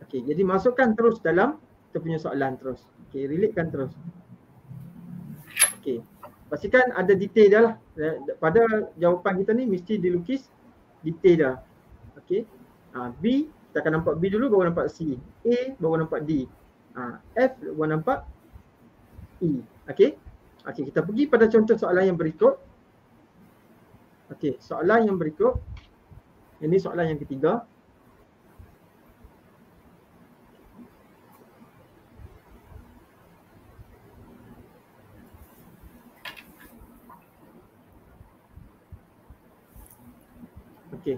Okey, jadi masukkan terus dalam kita punya soalan terus. Okey, relatekan terus. Okey. Pastikan ada detail dia lah. Pada jawapan kita ni mesti dilukis detail dia. Okey. B, kita akan nampak B dulu baru nampak C. A baru nampak D. F baru nampak E. Okey. Okey, kita pergi pada contoh soalan yang berikut. Okey, soalan yang berikut. Ini soalan yang ketiga. Okey.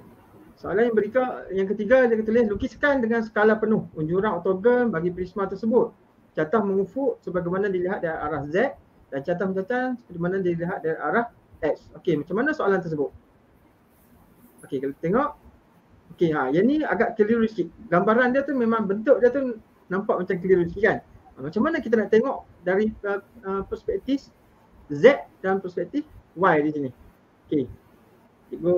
Soalan yang berikut, yang ketiga dia tulis lukiskan dengan skala penuh unjuran oktogon bagi prisma tersebut. Catah mengufuk sebagaimana dilihat dari arah Z dan catah mencatat sebagaimana dilihat dari arah X. Okey, macam mana soalan tersebut? Okey, kalau tengok. Okey, yang ni agak keliru sikit. Gambaran dia tu memang bentuk dia tu nampak macam keliru sikit kan. Macam mana kita nak tengok dari perspektif Z dan perspektif Y di sini. Okey. Cikgu,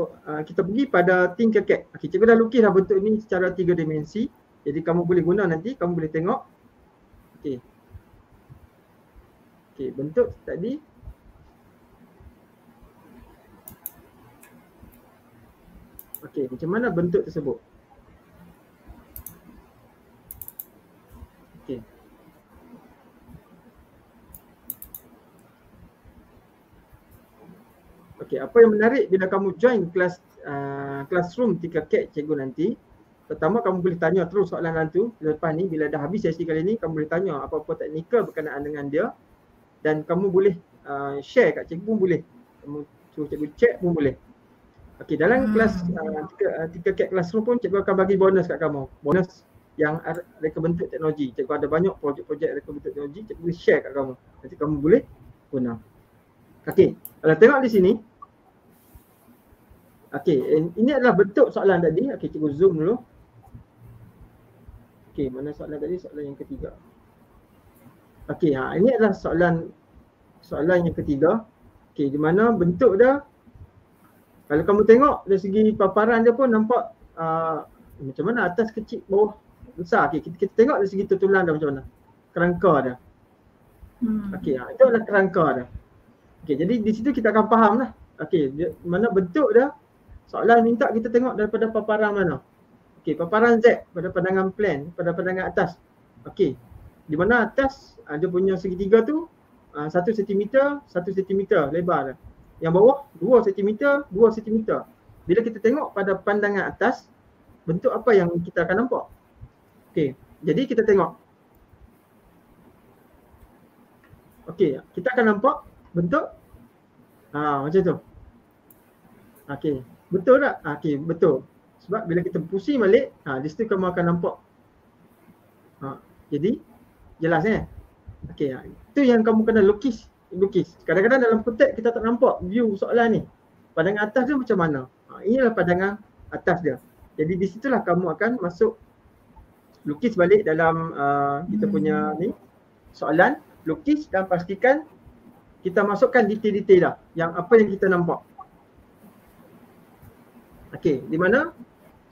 kita pergi pada Tinkercad. Okey, cikgu dah lukis dah bentuk ni secara 3 dimensi. Jadi kamu boleh guna nanti, kamu boleh tengok. Okey. Okey, bentuk tadi. Okey, macam mana bentuk tersebut? Okey. Okey, apa yang menarik bila kamu join kelas classroom Tinkercad cikgu nanti, pertama kamu boleh tanya terus soalan tu. Lepas ni bila dah habis sesi kali ni, kamu boleh tanya apa-apa teknikal berkenaan dengan dia dan kamu boleh share kat cikgu pun boleh. Kamu suruh cikgu check pun boleh. Okey, dalam kelas Tinkercad classroom pun cikgu akan bagi bonus kat kamu. Bonus yang reka bentuk teknologi. Cikgu ada banyak projek-projek reka bentuk teknologi, cikgu boleh share kat kamu. Nanti kamu boleh guna. Okey, kalau tengok di sini. Okey, ini adalah bentuk soalan tadi. Okey, cikgu zoom dulu. Okey, mana soalan tadi? Soalan yang ketiga. Okey, ini adalah soalan yang ketiga. Okey, di mana bentuk dia, kalau kamu tengok dari segi paparan dia pun nampak macam mana atas kecil, bawah besar. Okey, kita tengok dari segi tertulang dia macam mana. Kerangka dia. Okey, itu adalah kerangka dia. Okey, jadi di situ kita akan faham lah. Okey, mana bentuk dia. Soalan minta kita tengok daripada paparan mana. Okey, paparan Z pada pandangan plan, pada pandangan atas. Okey, di mana atas dia punya segitiga tu 1 cm, 1 cm lebar dia. Yang bawah 2 cm, 2 cm. Bila kita tengok pada pandangan atas, bentuk apa yang kita akan nampak? Okey, Jadi kita tengok. Okey, kita akan nampak bentuk macam tu. Okey, betul tak? Okey, betul. Sebab bila kita pusing balik, di situ kamu akan nampak. Jadi jelas Okey, itu yang kamu kena lukis. Kadang-kadang dalam kotak kita tak nampak view soalan ni. Pandangan atas dia macam mana? Inilah pandangan atas dia. Jadi di situlah kamu akan masuk lukis balik dalam kita punya ni soalan, lukis dan pastikan kita masukkan detail-detail dah yang apa yang kita nampak. Okey, di mana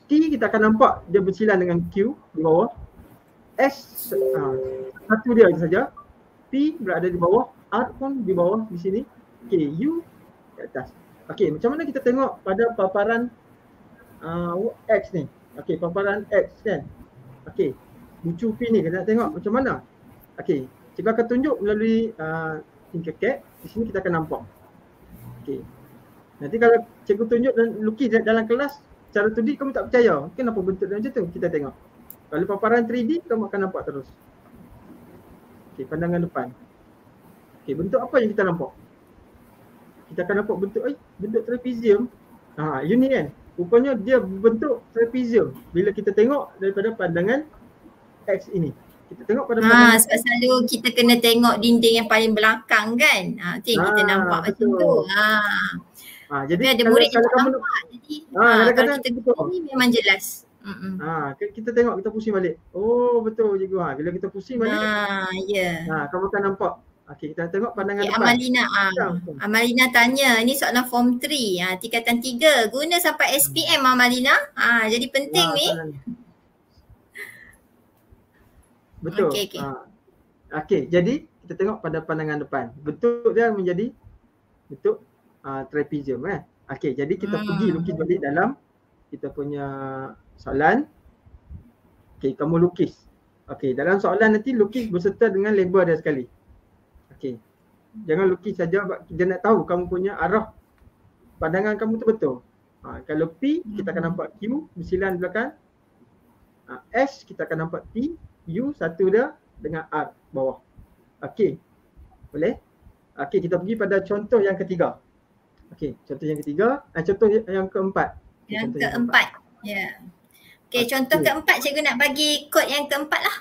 T kita akan nampak dia bersilang dengan Q di bawah. S satu dia saja. P berada di bawah, R pun di bawah di sini. Okey, U di atas. Okey, macam mana kita tengok pada paparan X ni? Okey, paparan X kan. Okey, bucu P ni kita nak tengok macam mana. Okey, cikgu akan tunjuk melalui Tinkercad. Di sini kita akan nampak. Okey. Nanti kalau cikgu tunjuk dan lukis dalam kelas cara 2D kamu tak percaya. Kenapa bentuk dia macam tu? Kita tengok. Kalau paparan 3D kamu akan nampak terus. Okey, pandangan depan. Okey, bentuk apa yang kita nampak? Kita akan nampak bentuk trapezium. Unik kan? Rupanya dia bentuk trapezium bila kita tengok daripada pandangan X ini. Kita tengok pada pandangan sebab selalu kita kena tengok dinding yang paling belakang kan. Itu yang kita nampak macam tu. Jadi tapi ada murid yang tak nampak. Jadi kalau kita guna ni memang jelas. Kita tengok, kita pusing balik. Oh betul cikgu. Bila kita pusing balik, kamu akan nampak. Okey, kita tengok pandangan depan. Amalina tanya, ini soalan form 3, tingkatan 3. Guna sampai SPM Amalina. Jadi penting ni. Betul. Okey, jadi kita tengok pada pandangan depan. Bentuk dia menjadi bentuk trapezium Okey, jadi kita pergi lukis balik dalam kita punya soalan. Okey, kamu lukis. Okey, dalam soalan nanti lukis berserta dengan label dia sekali. Okey. Jangan lukis saja, dia nak tahu kamu punya arah pandangan kamu tu betul. Kalau P kita akan nampak Q bersilang di belakang. S kita akan nampak T, U satu dia dengan R bawah. Okey. Boleh? Okey, kita pergi pada contoh yang ketiga. Okey, contoh yang ketiga, contoh yang keempat. Yang keempat. Ya. Okey, contoh keempat cikgu nak bagi kod yang keempat lah.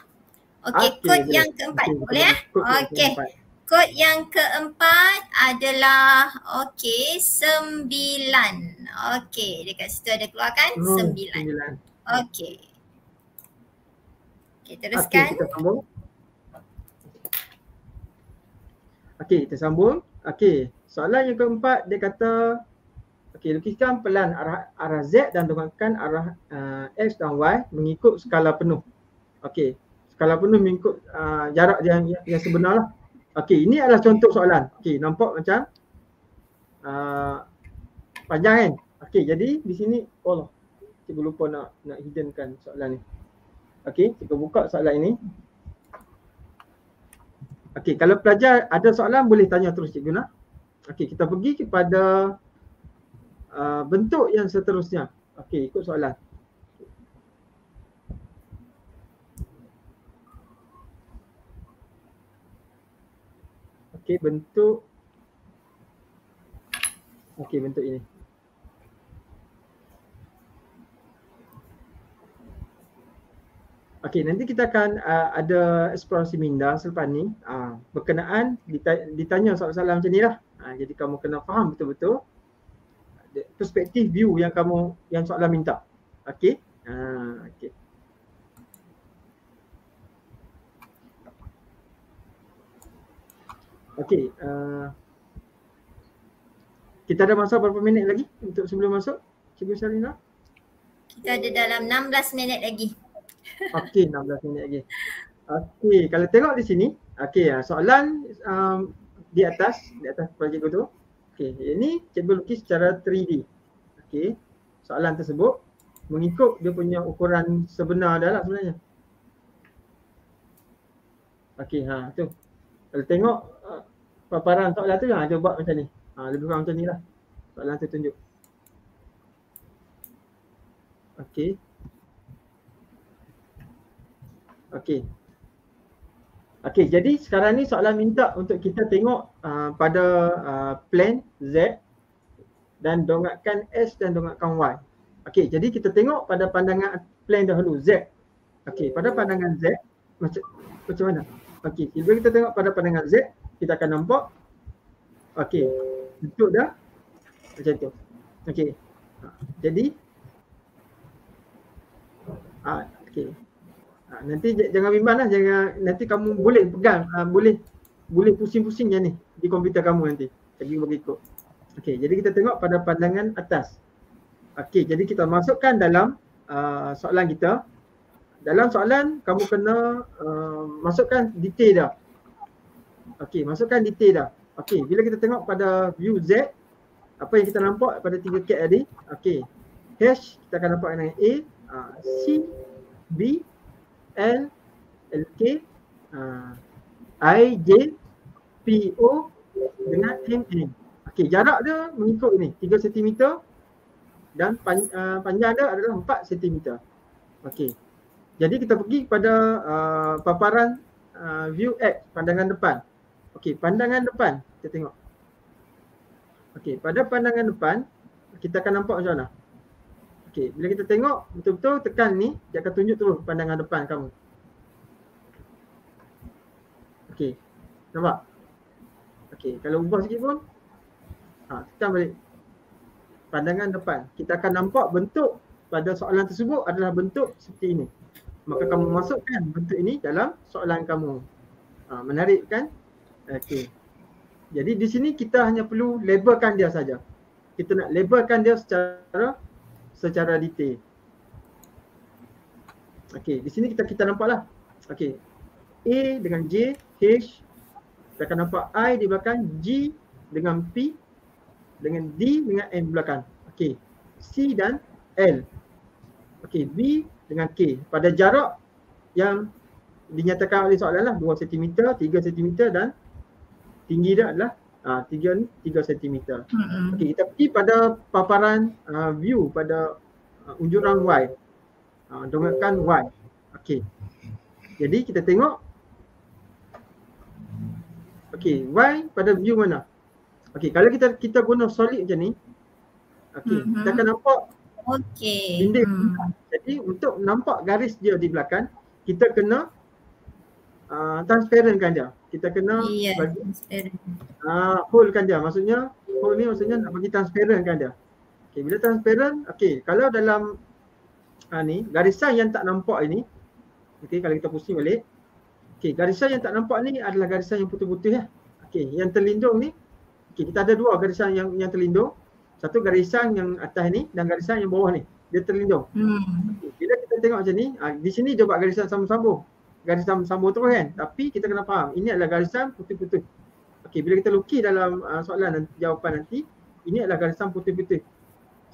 Okey, kod yang keempat. Boleh Okey. Kod yang keempat adalah 9. Okey, dekat situ ada keluarkan 9. Okey. Okey, teruskan. Okey, kita sambung. Okey, kita sambung. Okey, soalan yang keempat dia kata lukiskan pelan arah Z dan dongakkan arah X dan Y mengikut skala penuh. Okey, skala penuh mengikut jarak yang sebenar lah. Okey, ini adalah contoh soalan. Okey, nampak macam panjang kan? Okey, jadi di sini cikgu lupa nak hiddenkan soalan ni. Okey, cikgu buka soalan ini. Okey, kalau pelajar ada soalan boleh tanya terus cikgu nak. Okey, kita pergi kepada bentuk yang seterusnya. Okey, ikut soalan. Okey, bentuk ini. Okey, nanti kita akan ada eksplorasi minda selepas ni. Berkenaan ditanya soalan-soalan macam ni lah. Jadi kamu kena faham betul-betul perspektif view yang soalan minta. Okey. Okey. Okey. Kita ada masa berapa minit lagi untuk sebelum masuk, Cikgu Syarina? Kita ada dalam 16 minit lagi. Okey, 16 minit lagi. Okey, kalau tengok di sini, soalan di atas projek tu. Okey, ini cikgu lukis secara 3D. Okey, soalan tersebut mengikut dia punya ukuran sebenar dah lah sebenarnya. Okey, tu. Kalau tengok paparan soalan tu, dia buat macam ni. Lebih kurang macam ni lah. Soalan tu tunjuk. Okey. Okey. Okey, jadi sekarang ni soalan minta untuk kita tengok pada plan Z dan dongakkan X dan dongakkan Y. Okey, jadi kita tengok pada pandangan plan dahulu Z. Okey, pada pandangan Z macam mana? Okey, bila kita tengok pada pandangan Z, kita akan nampak okey, bentuk dah macam tu. Okey. Jadi okey. Nanti jangan bimbang lah, jangan nanti kamu boleh pegang, boleh pusing-pusing je ni di komputer kamu nanti. Jadi berikut. Okey, jadi kita tengok pada pandangan atas. Okey, jadi kita masukkan dalam soalan kita. Dalam soalan kamu kena masukkan detail dah. Okey, masukkan detail dah. Okey, bila kita tengok pada view Z, apa yang kita nampak pada 3 cat tadi? Okey. H kita akan nampak dengan A, C, B, L, K, I, J, P, O dengan M, N. Okey, jarak dia mengikut ni 3 cm dan panjang dia adalah 4 cm. Okey. Jadi kita pergi pada paparan view X, pandangan depan. Okey, pandangan depan kita tengok. Okey, pada pandangan depan kita akan nampak macam mana? Okey, bila kita tengok betul-betul tekan ni, dia akan tunjuk terus pandangan depan kamu. Okey. Nampak? Okey, kalau ubah sikit pun tekan balik. Pandangan depan. Kita akan nampak bentuk pada soalan tersebut adalah bentuk seperti ini. Maka kamu masukkan bentuk ini dalam soalan kamu. Menarik kan? Okey. Jadi di sini kita hanya perlu labelkan dia saja. Kita nak labelkan dia secara detail. Okey, di sini kita nampaklah. Okey. A dengan J, H. Kita akan nampak I di belakang, G dengan P, dengan D dengan M belakang. Okey. C dan L. Okey, B dengan K. Pada jarak yang dinyatakan oleh soalan lah 2 cm, 3 cm dan tinggi dia adalah 3 cm. Okey, kita pergi pada paparan view pada unjuran Y. Dongakkan Y. Okey. Jadi kita tengok. Okey, Y pada view mana? Okey, kalau kita guna solid macam ni. Okey, kita akan nampak dinding. Jadi untuk nampak garis dia di belakang, kita kena transparentkan dia. Kita kena bagi hold-kan dia. Maksudnya hold ni maksudnya nak bagi transparentkan dia. Okey, bila transparent, okey, kalau dalam ni garisan yang tak nampak ini, okey, kalau kita pusing balik. Okey, garisan yang tak nampak ni adalah garisan yang putih-putih ya. Okey, yang terlindung ni, okey, kita ada dua garisan yang terlindung. Satu garisan yang atas ni dan garisan yang bawah ni. Dia terlindung. Okay, bila kita tengok macam ni, di sini dia buat garisan sambung-sambung. Garisan sambung terus kan. Tapi kita kena faham, ini adalah garisan putih-putih. Okey, bila kita lukis dalam soalan jawapan nanti, ini adalah garisan putih-putih.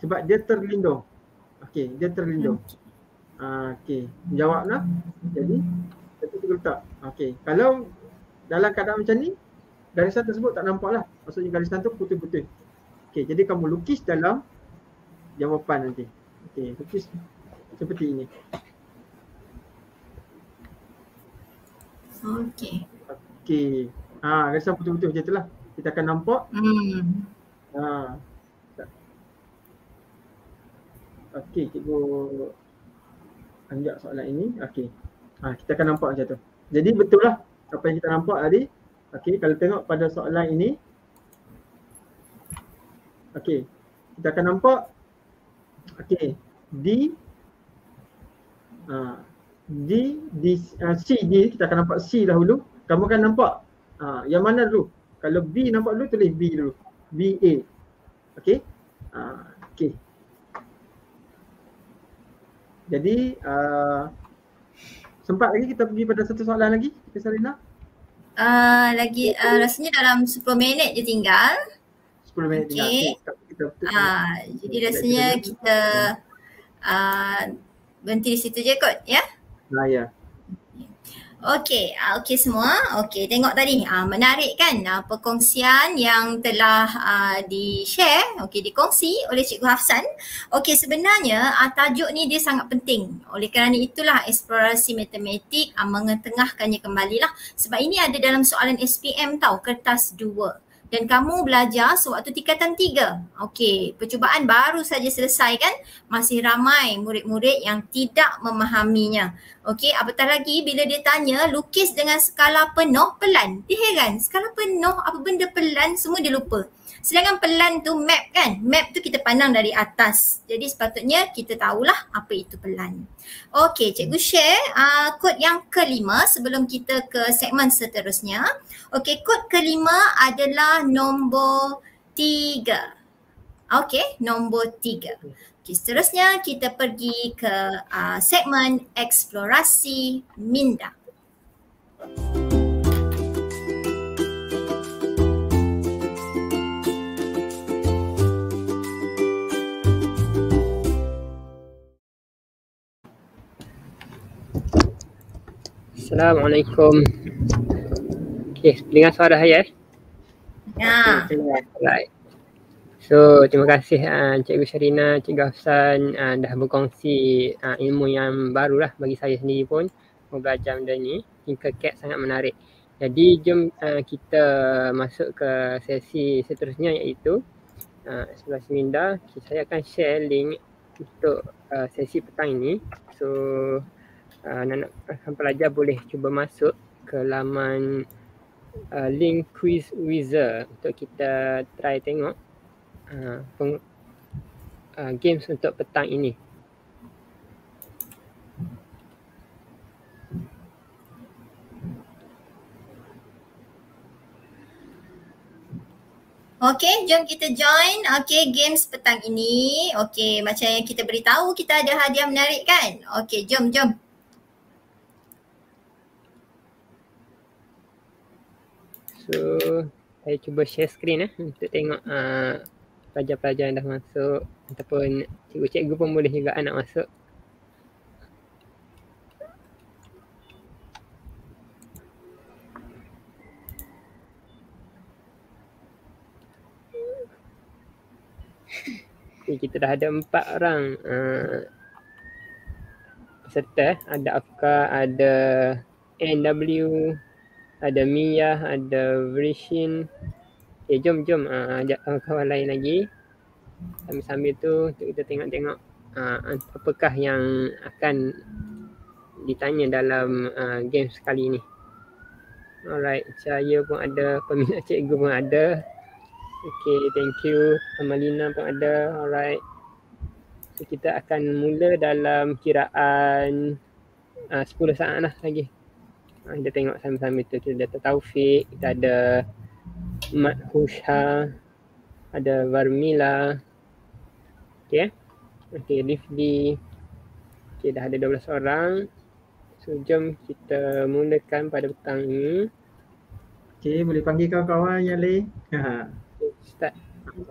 Sebab dia terlindung. Okey, dia terlindung. Okey, jawablah. Jadi, kita letak. Okey, kalau dalam keadaan macam ni, garisan tersebut tak nampak lah. Maksudnya garisan tu putih-putih. Okey, jadi kamu lukis dalam jawapan nanti. Okey, lukis seperti ini. Okey. Okey. Garisan putih-putih macam itulah. Kita akan nampak. Okey, cikgu anjak soalan ini. Okey. Kita akan nampak macam tu. Jadi betul lah apa yang kita nampak tadi. Okey, kalau tengok pada soalan ini. Okey, kita akan nampak. Okey, D, C, D, kita akan nampak C dahulu. Kamu akan nampak yang mana dulu? Kalau B nampak dulu, tulis B dulu. B, A. Okey. Okey. Jadi sempat lagi kita pergi pada satu soalan lagi, Sarina? Lagi rasanya dalam 10 minit je tinggal. 10 minit tinggal. Jadi rasanya kita berhenti di situ je kot, ya? Ya. Okey, okey semua. Okey, tengok tadi. Menarik kan perkongsian yang telah di-share, dikongsi oleh Cikgu Hafsan. Okey, sebenarnya tajuk ni dia sangat penting. Oleh kerana itulah eksplorasi matematik mengetengahkannya kembalilah. Sebab ini ada dalam soalan SPM tau, kertas 2. Dan kamu belajar sewaktu tingkatan 3. Okey, percubaan baru saja selesai kan? Masih ramai murid-murid yang tidak memahaminya. Okey, apatah lagi bila dia tanya lukis dengan skala penuh pelan. Dia heran, skala penuh apa benda pelan semua dia lupa. Sedangkan pelan tu map kan? Map tu kita pandang dari atas. Jadi sepatutnya kita tahulah apa itu pelan. Okey, cikgu share kod yang kelima sebelum kita ke segmen seterusnya. Okey, kod kelima adalah nombor 3. Okey, nombor 3. Okay, seterusnya kita pergi ke segmen eksplorasi minda. Assalamualaikum. Okay, dengar suara saya? Ya. Right. So, terima kasih Cikgu Sharina, Cikgu Hafsan dah berkongsi ilmu yang baru lah bagi saya sendiri pun. Mau belajar benda ni, Tinkercad sangat menarik. Jadi jom kita masuk ke sesi seterusnya iaitu eksplorasi minda. Saya akan share link untuk sesi petang ini. So, anak-anak pelajar boleh cuba masuk ke laman link quiz wizard untuk kita try tengok games untuk petang ini. Okey, jom kita join games petang ini. Okey, macam yang kita beritahu kita ada hadiah menarik kan? Okey, jom. So, saya cuba share screen untuk tengok pelajar-pelajar yang dah masuk ataupun cikgu-cikgu pun boleh juga nak masuk. Okay, kita dah ada 4 orang peserta. Ada Afka, ada NW, ada Mia, ada Vrishin. Okay, jom ajak kawan-kawan lain lagi. Sambil-sambil tu kita tengok-tengok apakah yang akan ditanya dalam games kali ni. Alright, saya pun ada, peminat cikgu pun ada. Okay, thank you. Amalina pun ada. Alright. So, kita akan mula dalam kiraan 10 saat lah lagi. Kita tengok sambil-sambil tu. Kita ada Taufik, kita ada Mat Husha, ada Varmila. Okay. Okay, Livli. Okay, dah ada 12 orang. So, jom kita mulakan pada petang ini. Okay, boleh panggil kawan-kawan yang lain. Start.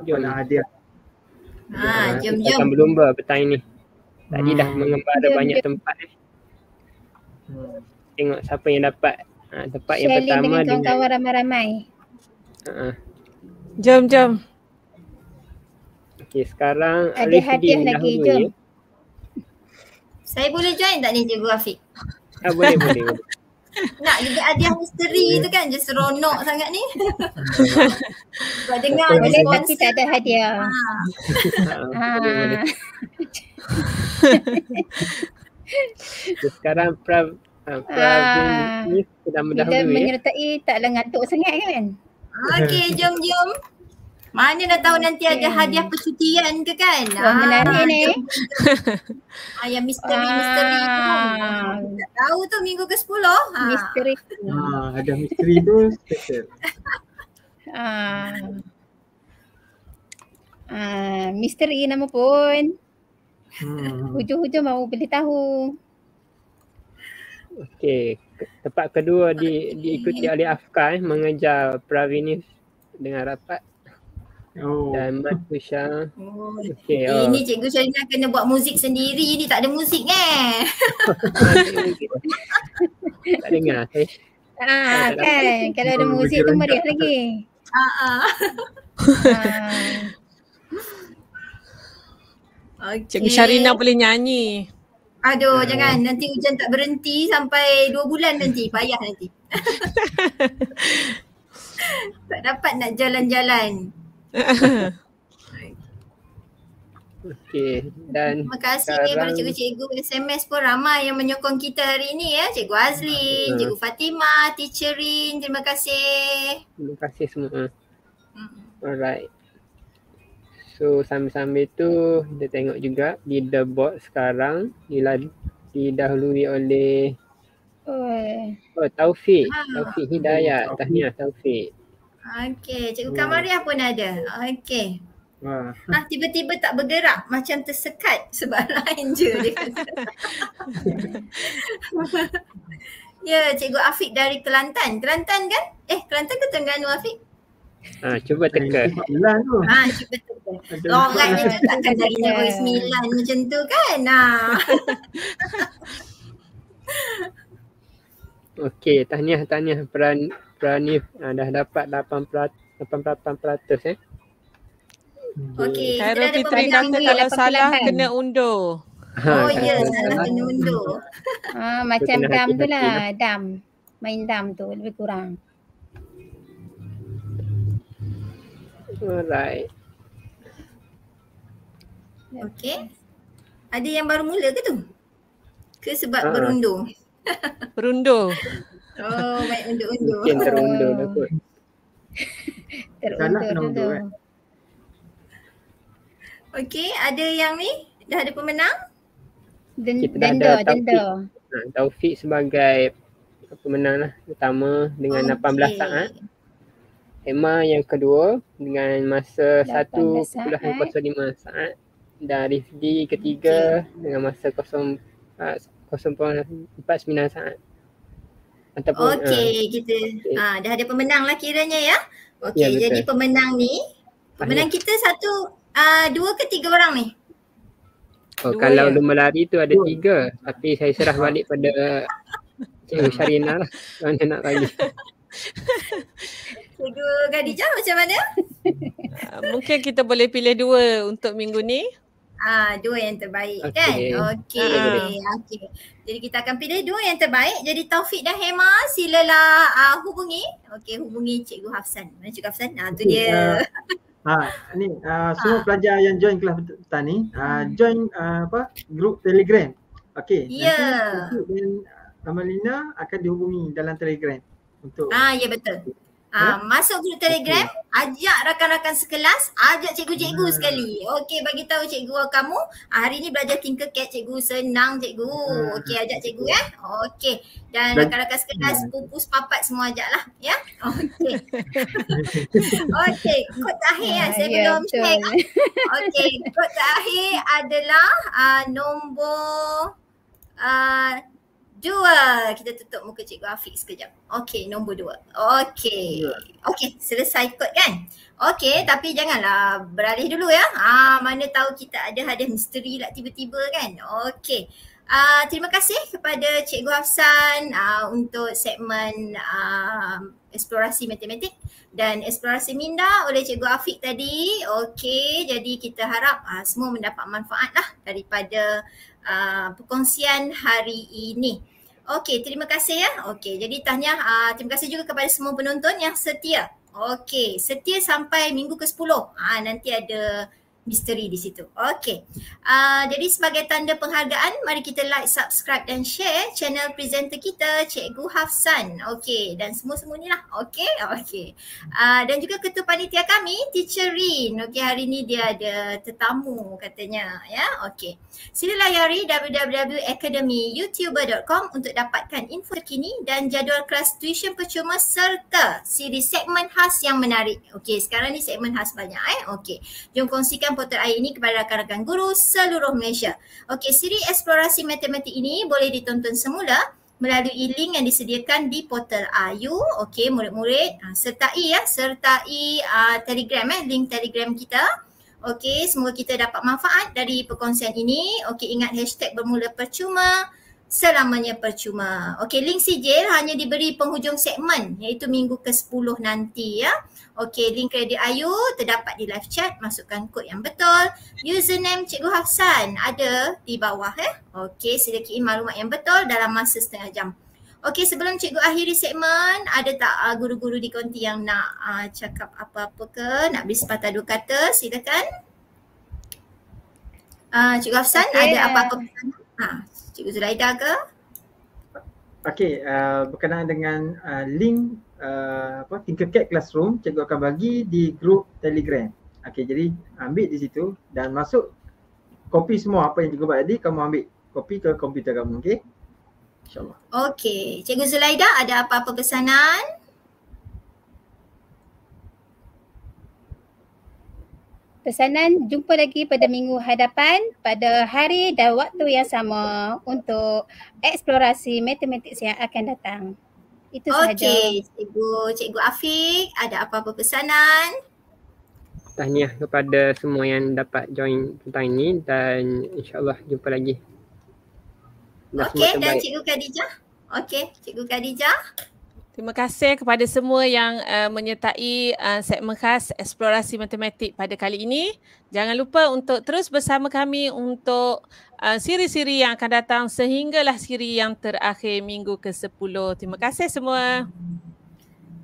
Jom. Hadiah. Jom. Kita akan berlumba petang ini. Tadi dah mengembara banyak tempat. Tengok siapa yang dapat tempat yang pertama dengan kawan-kawan ramai-ramai. Jom. Okay, sekarang ada hadiah lagi, jom. Saya boleh join tak ni Cikgu Afiq? Boleh. Nak juga hadiah misteri tu kan, je seronok sangat ni. Sebab dengar boleh tapi tak ada hadiah. Boleh. So, sekarang Pravin ni sudah mendahului. Bila menyertai taklah ngantuk sangat kan? Okey, jom. Mana dah tahu nanti ada hadiah percutian ke kan? Menarik ni. Yang misteri tu kan. Tak tahu tu minggu ke-10. Misteri. Ada misteri tu special. Misteri nama pun. Hujung-hujung mau boleh tahu. Okey, tempat kedua diikuti oleh Afka mengejar Pravinis dengan rapat. Oh. Dan Mat Husha. Oh. Okey. Ini Cikgu Syarina kena buat muzik sendiri ni, tak ada muzik Tak dengar saya. Kan. Kalau ada muzik tu meriah lagi. Okay. Cikgu Syarina boleh nyanyi. Aduh, jangan. Nanti hujan tak berhenti sampai 2 bulan nanti. Payah nanti. Tak dapat nak jalan-jalan. Okey. Dan Terima kasih kepada cikgu-cikgu SMS pun ramai yang menyokong kita hari ini ya. Cikgu Azlin, Cikgu Fatimah, Teacher Rin. Terima kasih. Terima kasih semua. Alright. So sambil-sambil tu kita tengok juga leaderboard sekarang didahului oleh Taufik. Taufik Hidayat. Tahniah Taufik. Okey, Cikgu Kamariah pun ada. Okey. Wah. Tiba-tiba tak bergerak macam tersekat sebab lain je dia kata. Ya, Cikgu Afiq dari Kelantan. Kelantan kan? Kelantan ke Terengganu Afiq? Cuba teka. Sembilan tu. Cuba teka. Orangnya tu takkan dari Negeri Sembilan macam tu kan? Okey, tahniah Pranif dah dapat 88% Okey, kita Khairul ada Fitri pemenang kata kalau salah kena undur. Oh ya, salah kena undur. Macam kena dam tu hati-hati lah. Dam. Main dam tu lebih kurang. Alright. Okey. Ada yang baru mula ke tu? Ke sebab berundur? Berundur. Oh, main undur-undur. Mungkin terundur dah kot. Salah kena undur kan? Okey, ada yang ni? Dah ada pemenang? Kita dah ada Denda. Taufik sebagai pemenang lah utama dengan 18 saat. Emma yang kedua dengan masa 1.05 saat. Dan Rifdi ketiga dengan masa 0.49 saat. Ataupun kita dah ada pemenang lah kiranya ya. Okey, Ya, betul. jadi pemenang ni, pemenang kita 2 ke 3 orang ni? Kalau lumba lari tu ada 3, tapi saya serah balik pada Cikgu Syarina lah. Mana nak bagi. Cikgu Khadijah macam mana? Mungkin kita boleh pilih 2 untuk minggu ni. 2 yang terbaik kan? Okey. Jadi kita akan pilih 2 yang terbaik. Jadi Taufik dan Hema silalah hubungi. Okey, hubungi Cikgu Hafsan. Mana Cikgu Hafsan? Tu dia. Semua pelajar yang join kelas petang ni join grup Telegram. Okey. Ya. Nanti dan Amalina akan dihubungi dalam Telegram untuk Ya betul. Masuk grup Telegram, ajak rakan-rakan sekelas, ajak cikgu-cikgu sekali. Okey, bagi tahu cikgu kamu hari ni belajar Tinkercad cikgu, senang cikgu. Okey, ajak cikgu ya. Okey. Dan rakan-rakan sekelas, pupus papat semua ajaklah ya. Okey. Okey, kod terakhir saya belum check. Okey, kod terakhir adalah nombor 2. Kita tutup muka Cikgu Afiq sekejap. Okey, nombor 2. Okey. Okey, selesai kod kan? Okey, tapi janganlah beralih dulu ya. Mana tahu kita ada hadiah misteri lah tiba-tiba kan? Okey. Terima kasih kepada Cikgu Hafsan untuk segmen eksplorasi matematik dan eksplorasi minda oleh Cikgu Afiq tadi. Okey, jadi kita harap semua mendapat manfaat lah daripada perkongsian hari ini. Okey, terima kasih ya. Okey, jadi tahniah, terima kasih juga kepada semua penonton yang setia. Okey, setia sampai minggu ke-10. Nanti ada misteri di situ. Okey. Jadi sebagai tanda penghargaan, mari kita like, subscribe dan share channel presenter kita, Cikgu Hafsan. Okey, dan semua ni lah. Okey, okey. Dan juga ketua panitia kami, Teacher Rin. Okey, hari ni dia ada tetamu katanya ya. Okey. Sila layari www.academyyoutuber.com untuk dapatkan info terkini dan jadual kelas tuition percuma serta siri segmen khas yang menarik. Okey, sekarang ni segmen khas banyak Okey. Jom kongsikan portal air ini kepada rakan-rakan guru seluruh Malaysia. Okey, siri eksplorasi matematik ini boleh ditonton semula melalui link yang disediakan di portal IU. Okey, murid-murid sertai Telegram link Telegram kita. Okey, semoga kita dapat manfaat dari perkongsian ini. Okey, ingat hashtag bermula percuma, selamanya percuma. Okey, link sijil hanya diberi penghujung segmen iaitu minggu ke-10 nanti ya. Okey, link kredit IU terdapat di live chat. Masukkan kod yang betul. Username Cikgu Hafsan ada di bawah Okey, sila key in maklumat yang betul dalam masa setengah jam. Okey, sebelum cikgu akhiri segmen, ada tak guru-guru di konti yang nak cakap apa-apa ke? Nak beri sepatah dua kata, silakan. Cikgu Hafsan ada apa-apa pesanan? Cikgu Zulaida ke? Okey, berkenaan dengan link Tinkercad Classroom, cikgu akan bagi di grup Telegram. Okey, jadi ambil di situ dan masuk, copy semua apa yang cikgu buat tadi, kamu ambil copy ke komputer kamu, okey? InsyaAllah. Okey, Cikgu Zulaida ada apa-apa pesanan? Pesanan, jumpa lagi pada minggu hadapan pada hari dan waktu yang sama untuk eksplorasi matematik yang akan datang. Itu sahaja. Okey, Cikgu Afiq ada apa-apa pesanan? Tahniah kepada semua yang dapat join petang ini dan insyaAllah jumpa lagi. Okey, dan Cikgu Khadijah? Okey, Cikgu Khadijah. Terima kasih kepada semua yang menyertai segmen khas Eksplorasi Matematik pada kali ini. Jangan lupa untuk terus bersama kami untuk siri-siri yang akan datang sehinggalah siri yang terakhir minggu ke-10. Terima kasih semua.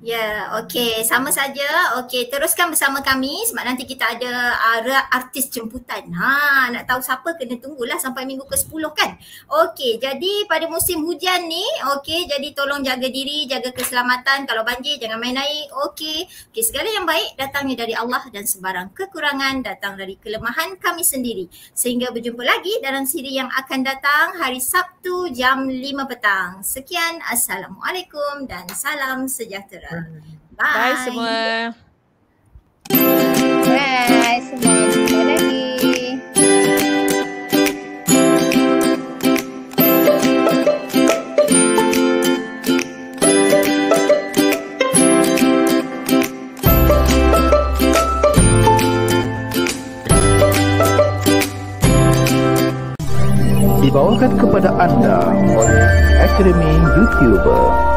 Ya, okey. Sama saja. Okey, teruskan bersama kami sebab nanti kita ada artis jemputan. Nak tahu siapa kena tunggulah sampai minggu ke-10 kan. Okey, jadi pada musim hujan ni, okey, jadi tolong jaga diri, jaga keselamatan. Kalau banjir jangan main air. Okey. Okey, segala yang baik datangnya dari Allah dan sebarang kekurangan datang dari kelemahan kami sendiri. Sehingga berjumpa lagi dalam siri yang akan datang hari Sabtu jam 5 petang. Sekian, Assalamualaikum dan salam sejahtera. Bye. Bye semua. Bye semua. Jumpa lagi. Dibawakan kepada anda oleh Akademi YouTuber.